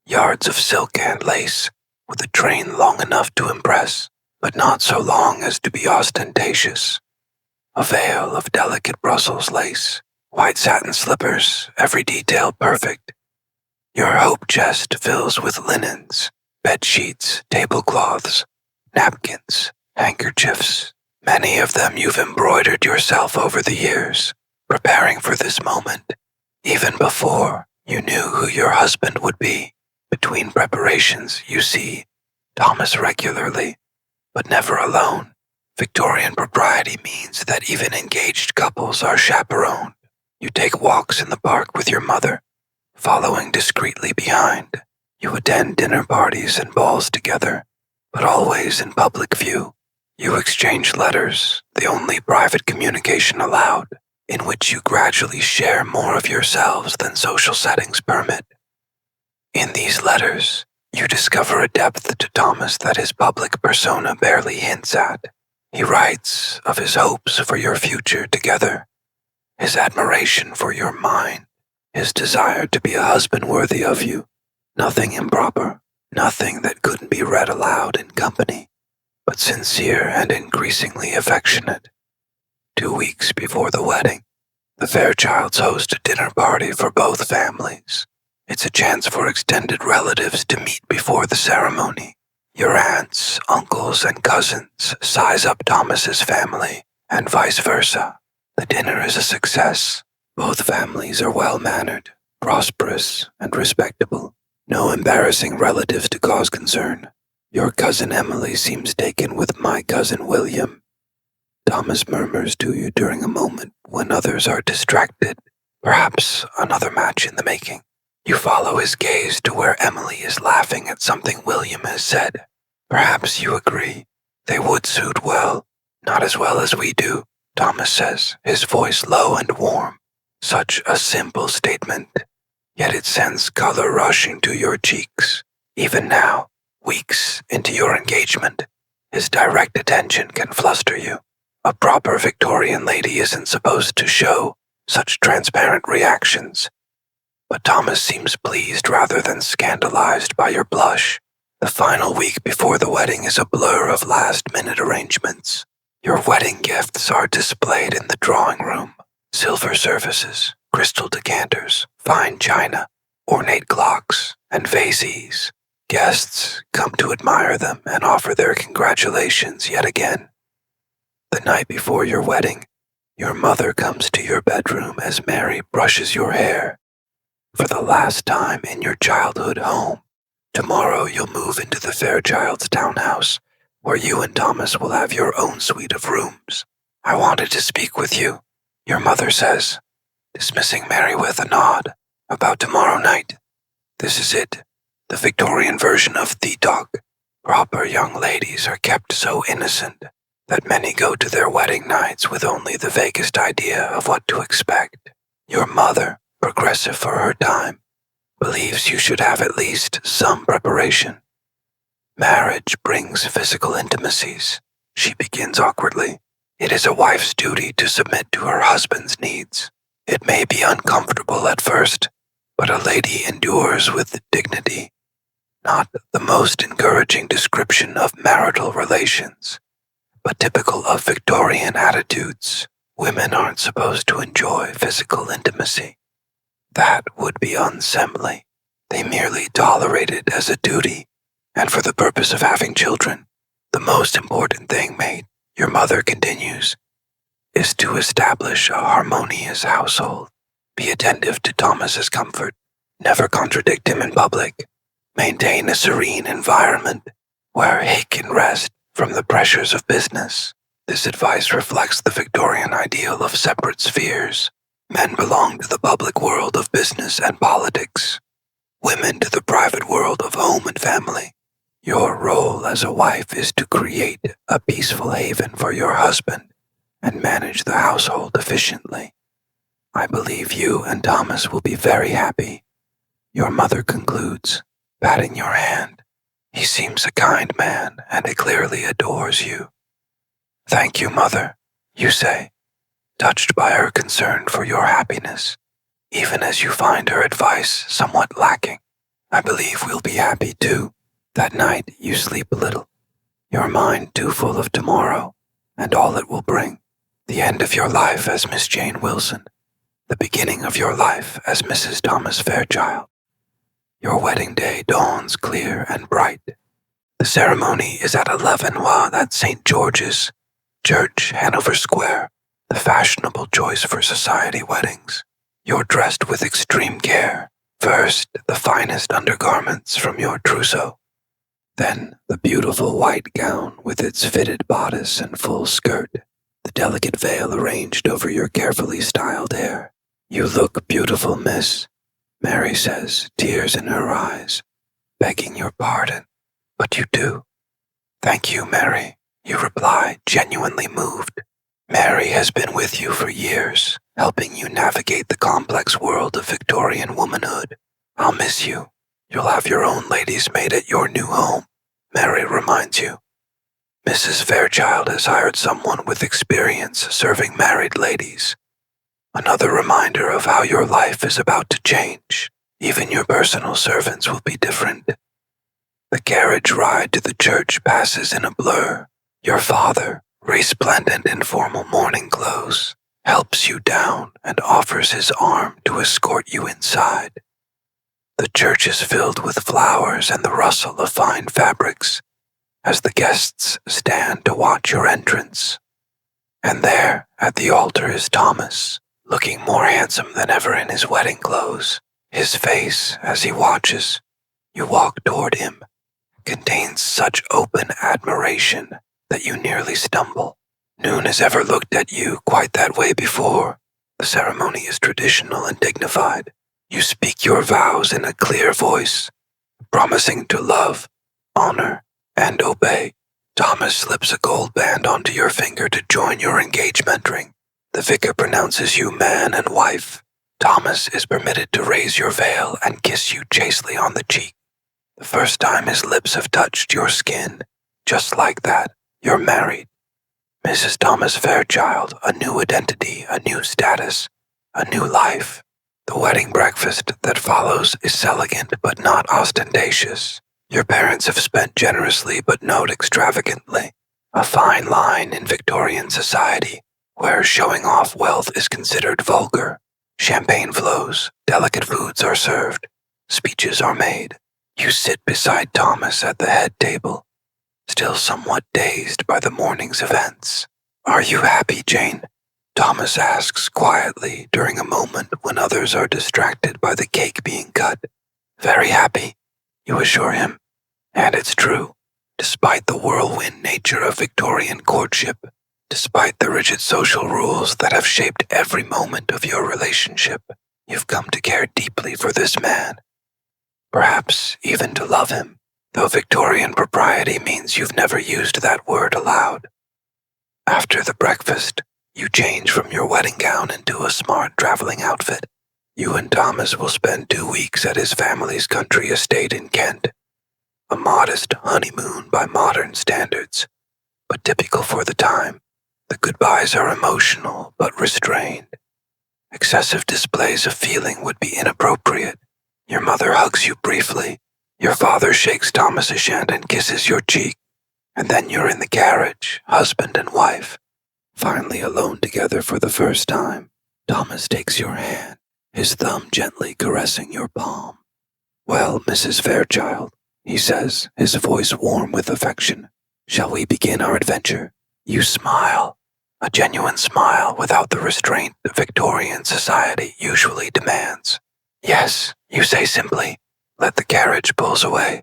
Yards of silk and lace, with a train long enough to impress, but not so long as to be ostentatious. A veil of delicate Brussels lace, white satin slippers, every detail perfect. Your hope chest fills with linens, bed sheets, tablecloths, napkins, handkerchiefs. Many of them you've embroidered yourself over the years, preparing for this moment, even before you knew who your husband would be. Between preparations, you see Thomas regularly, but never alone. Victorian propriety means that even engaged couples are chaperoned. You take walks in the park with your mother, following discreetly behind. You attend dinner parties and balls together, but always in public view. You exchange letters, the only private communication allowed, in which you gradually share more of yourselves than social settings permit. In these letters, you discover a depth to Thomas that his public persona barely hints at. He writes of his hopes for your future together, his admiration for your mind, his desire to be a husband worthy of you. Nothing improper, nothing that couldn't be read aloud in company, but sincere and increasingly affectionate. 2 weeks before the wedding, the Fairchilds host a dinner party for both families. It's a chance for extended relatives to meet before the ceremony. Your aunts, uncles, and cousins size up Thomas's family, and vice versa. The dinner is a success. Both families are well-mannered, prosperous, and respectable. No embarrassing relatives to cause concern. Your cousin Emily seems taken with my cousin William. Thomas murmurs to you during a moment when others are distracted, perhaps another match in the making. You follow his gaze to where Emily is laughing at something William has said. Perhaps you agree. They would suit well. Not as well as we do, Thomas says, his voice low and warm. Such a simple statement, yet it sends color rushing to your cheeks. Even now, weeks into your engagement, his direct attention can fluster you. A proper Victorian lady isn't supposed to show such transparent reactions. But Thomas seems pleased rather than scandalized by your blush. The final week before the wedding is a blur of last-minute arrangements. Your wedding gifts are displayed in the drawing room. Silver services, crystal decanters, fine china, ornate clocks, and vases. Guests come to admire them and offer their congratulations yet again. The night before your wedding, your mother comes to your bedroom as Mary brushes your hair. For the last time in your childhood home, tomorrow you'll move into the Fairchilds' townhouse, where you and Thomas will have your own suite of rooms. I wanted to speak with you, your mother says, dismissing Mary with a nod, about tomorrow night. This is it, the Victorian version of the talk. Proper young ladies are kept so innocent that many go to their wedding nights with only the vaguest idea of what to expect. Your mother, progressive for her time, believes you should have at least some preparation. Marriage brings physical intimacies, she begins awkwardly. It is a wife's duty to submit to her husband's needs. It may be uncomfortable at first, but a lady endures with dignity. Not the most encouraging description of marital relations, but typical of Victorian attitudes. Women aren't supposed to enjoy physical intimacy. That would be unseemly. They merely tolerate it as a duty, and for the purpose of having children. The most important thing, mate, your mother continues, is to establish a harmonious household. Be attentive to Thomas's comfort. Never contradict him in public. Maintain a serene environment where he can rest from the pressures of business. This advice reflects the Victorian ideal of separate spheres. Men belong to the public world of business and politics. Women to the private world of home and family. Your role as a wife is to create a peaceful haven for your husband and manage the household efficiently. I believe you and Thomas will be very happy, your mother concludes, patting your hand. He seems a kind man and he clearly adores you. Thank you, mother, you say, touched by her concern for your happiness, even as you find her advice somewhat lacking. I believe we'll be happy too. That night you sleep a little, your mind too full of tomorrow and all it will bring. The end of your life as Miss Jane Wilson, the beginning of your life as Mrs. Thomas Fairchild. Your wedding day dawns clear and bright. The ceremony is at 11 while at St. George's Church, Hanover Square, the fashionable choice for society weddings. You're dressed with extreme care. First, the finest undergarments from your trousseau. Then, the beautiful white gown with its fitted bodice and full skirt, the delicate veil arranged over your carefully styled hair. You look beautiful, miss, Mary says, tears in her eyes, begging your pardon. But you do. Thank you, Mary, you reply, genuinely moved. Mary has been with you for years, helping you navigate the complex world of Victorian womanhood. I'll miss you. You'll have your own lady's maid at your new home, Mary reminds you. Mrs. Fairchild has hired someone with experience serving married ladies. Another reminder of how your life is about to change. Even your personal servants will be different. The carriage ride to the church passes in a blur. Your father, resplendent in formal mourning clothes, helps you down and offers his arm to escort you inside. The church is filled with flowers and the rustle of fine fabrics as the guests stand to watch your entrance. And there, at the altar, is Thomas, looking more handsome than ever in his wedding clothes. His face, as he watches you walk toward him, contains such open admiration that you nearly stumble. Noon has ever looked at you quite that way before. The ceremony is traditional and dignified. You speak your vows in a clear voice, promising to love, honor, and obey. Thomas slips a gold band onto your finger to join your engagement ring. The vicar pronounces you man and wife. Thomas is permitted to raise your veil and kiss you chastely on the cheek. The first time his lips have touched your skin, just like that, you're married. Mrs. Thomas Fairchild, a new identity, a new status, a new life. The wedding breakfast that follows is elegant but not ostentatious. Your parents have spent generously but not extravagantly. A fine line in Victorian society, where showing off wealth is considered vulgar. Champagne flows, delicate foods are served, speeches are made. You sit beside Thomas at the head table, still somewhat dazed by the morning's events. Are you happy, Jane? Thomas asks quietly during a moment when others are distracted by the cake being cut. Very happy, you assure him. And it's true. Despite the whirlwind nature of Victorian courtship, despite the rigid social rules that have shaped every moment of your relationship, you've come to care deeply for this man. Perhaps even to love him, though Victorian propriety means you've never used that word aloud. After the breakfast, you change from your wedding gown into a smart traveling outfit. You and Thomas will spend 2 weeks at his family's country estate in Kent. A modest honeymoon by modern standards, but typical for the time. The goodbyes are emotional but restrained. Excessive displays of feeling would be inappropriate. Your mother hugs you briefly. Your father shakes Thomas's hand and kisses your cheek. And then you're in the carriage, husband and wife. Finally alone together for the first time, Thomas takes your hand, his thumb gently caressing your palm. Well, Mrs. Fairchild, he says, his voice warm with affection, shall we begin our adventure? You smile, a genuine smile without the restraint that Victorian society usually demands. Yes, you say simply. Let the carriage pulls away,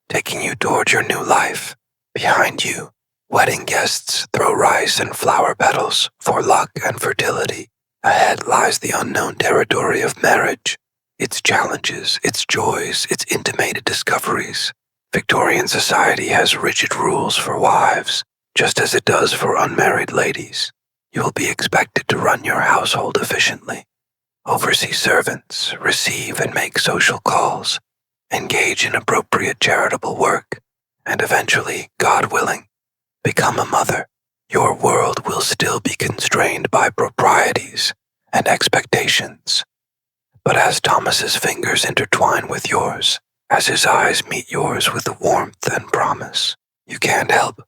taking you toward your new life. Behind you, wedding guests throw rice and flower petals for luck and fertility. Ahead lies the unknown territory of marriage, its challenges, its joys, its intimated discoveries. Victorian society has rigid rules for wives, just as it does for unmarried ladies. You will be expected to run your household efficiently, oversee servants, receive and make social calls, engage in appropriate charitable work, and eventually, God willing, become a mother. Your world will still be constrained by proprieties and expectations. But as Thomas's fingers intertwine with yours, as his eyes meet yours with warmth and promise, you can't help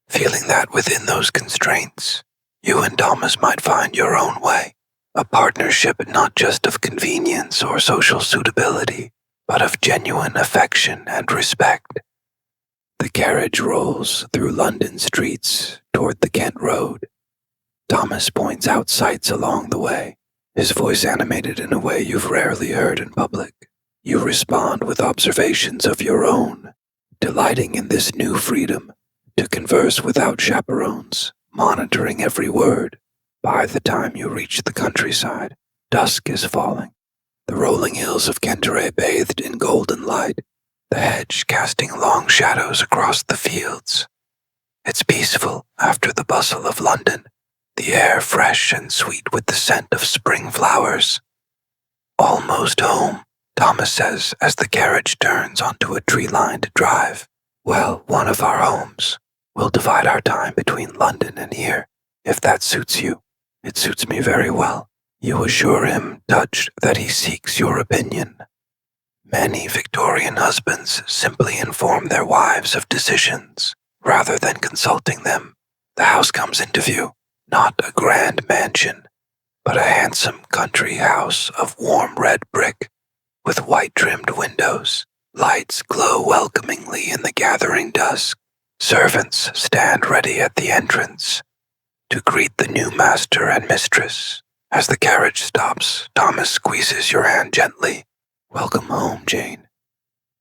feeling that within those constraints, you and Thomas might find your own way, a partnership not just of convenience or social suitability, but of genuine affection and respect. The carriage rolls through London streets toward the Kent Road. Thomas points out sights along the way, his voice animated in a way you've rarely heard in public. You respond with observations of your own, delighting in this new freedom to converse without chaperones, monitoring every word. By the time you reach the countryside, dusk is falling, the rolling hills of Kentere bathed in golden light, the hedge casting long shadows across the fields. It's peaceful after the bustle of London, the air fresh and sweet with the scent of spring flowers. Almost home, Thomas says as the carriage turns onto a tree-lined drive. Well, one of our homes. We'll divide our time between London and here, if that suits you. It suits me very well. You assure him, touched, that he seeks your opinion. Many Victorian husbands simply inform their wives of decisions, rather than consulting them. The house comes into view, not a grand mansion, but a handsome country house of warm red brick, with white-trimmed windows. Lights glow welcomingly in the gathering dusk. Servants stand ready at the entrance to greet the new master and mistress. As the carriage stops, Thomas squeezes your hand gently. Welcome home, Jane.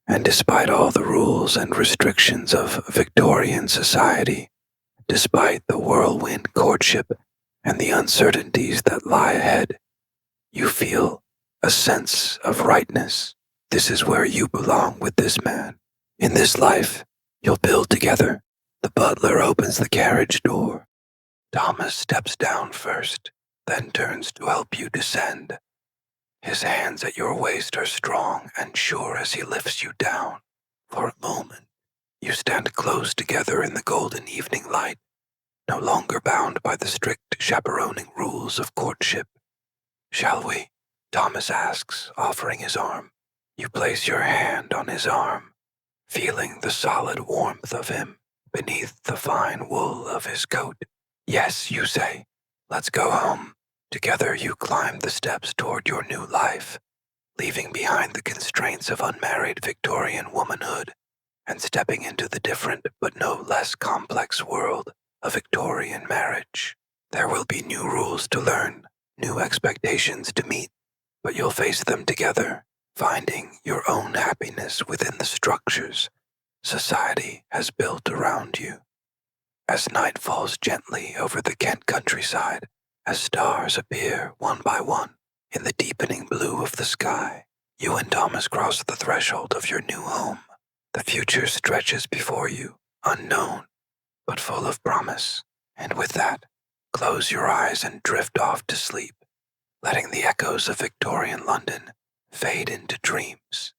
And despite all the rules and restrictions of Victorian society, despite the whirlwind courtship and the uncertainties that lie ahead, you feel a sense of rightness. This is where you belong with this man. In this life, you'll build together. The butler opens the carriage door. Thomas steps down first, then turns to help you descend. His hands at your waist are strong and sure as he lifts you down. For a moment, you stand close together in the golden evening light, no longer bound by the strict chaperoning rules of courtship. Shall we? Thomas asks, offering his arm. You place your hand on his arm, feeling the solid warmth of him beneath the fine wool of his coat. Yes, you say. Let's go home. Together you climb the steps toward your new life, leaving behind the constraints of unmarried Victorian womanhood and stepping into the different but no less complex world of Victorian marriage. There will be new rules to learn, new expectations to meet, but you'll face them together, finding your own happiness within the structures society has built around you. As night falls gently over the Kent countryside, as stars appear one by one in the deepening blue of the sky, you and Thomas cross the threshold of your new home. The future stretches before you, unknown, but full of promise. And with that, close your eyes and drift off to sleep, letting the echoes of Victorian London fade into dreams.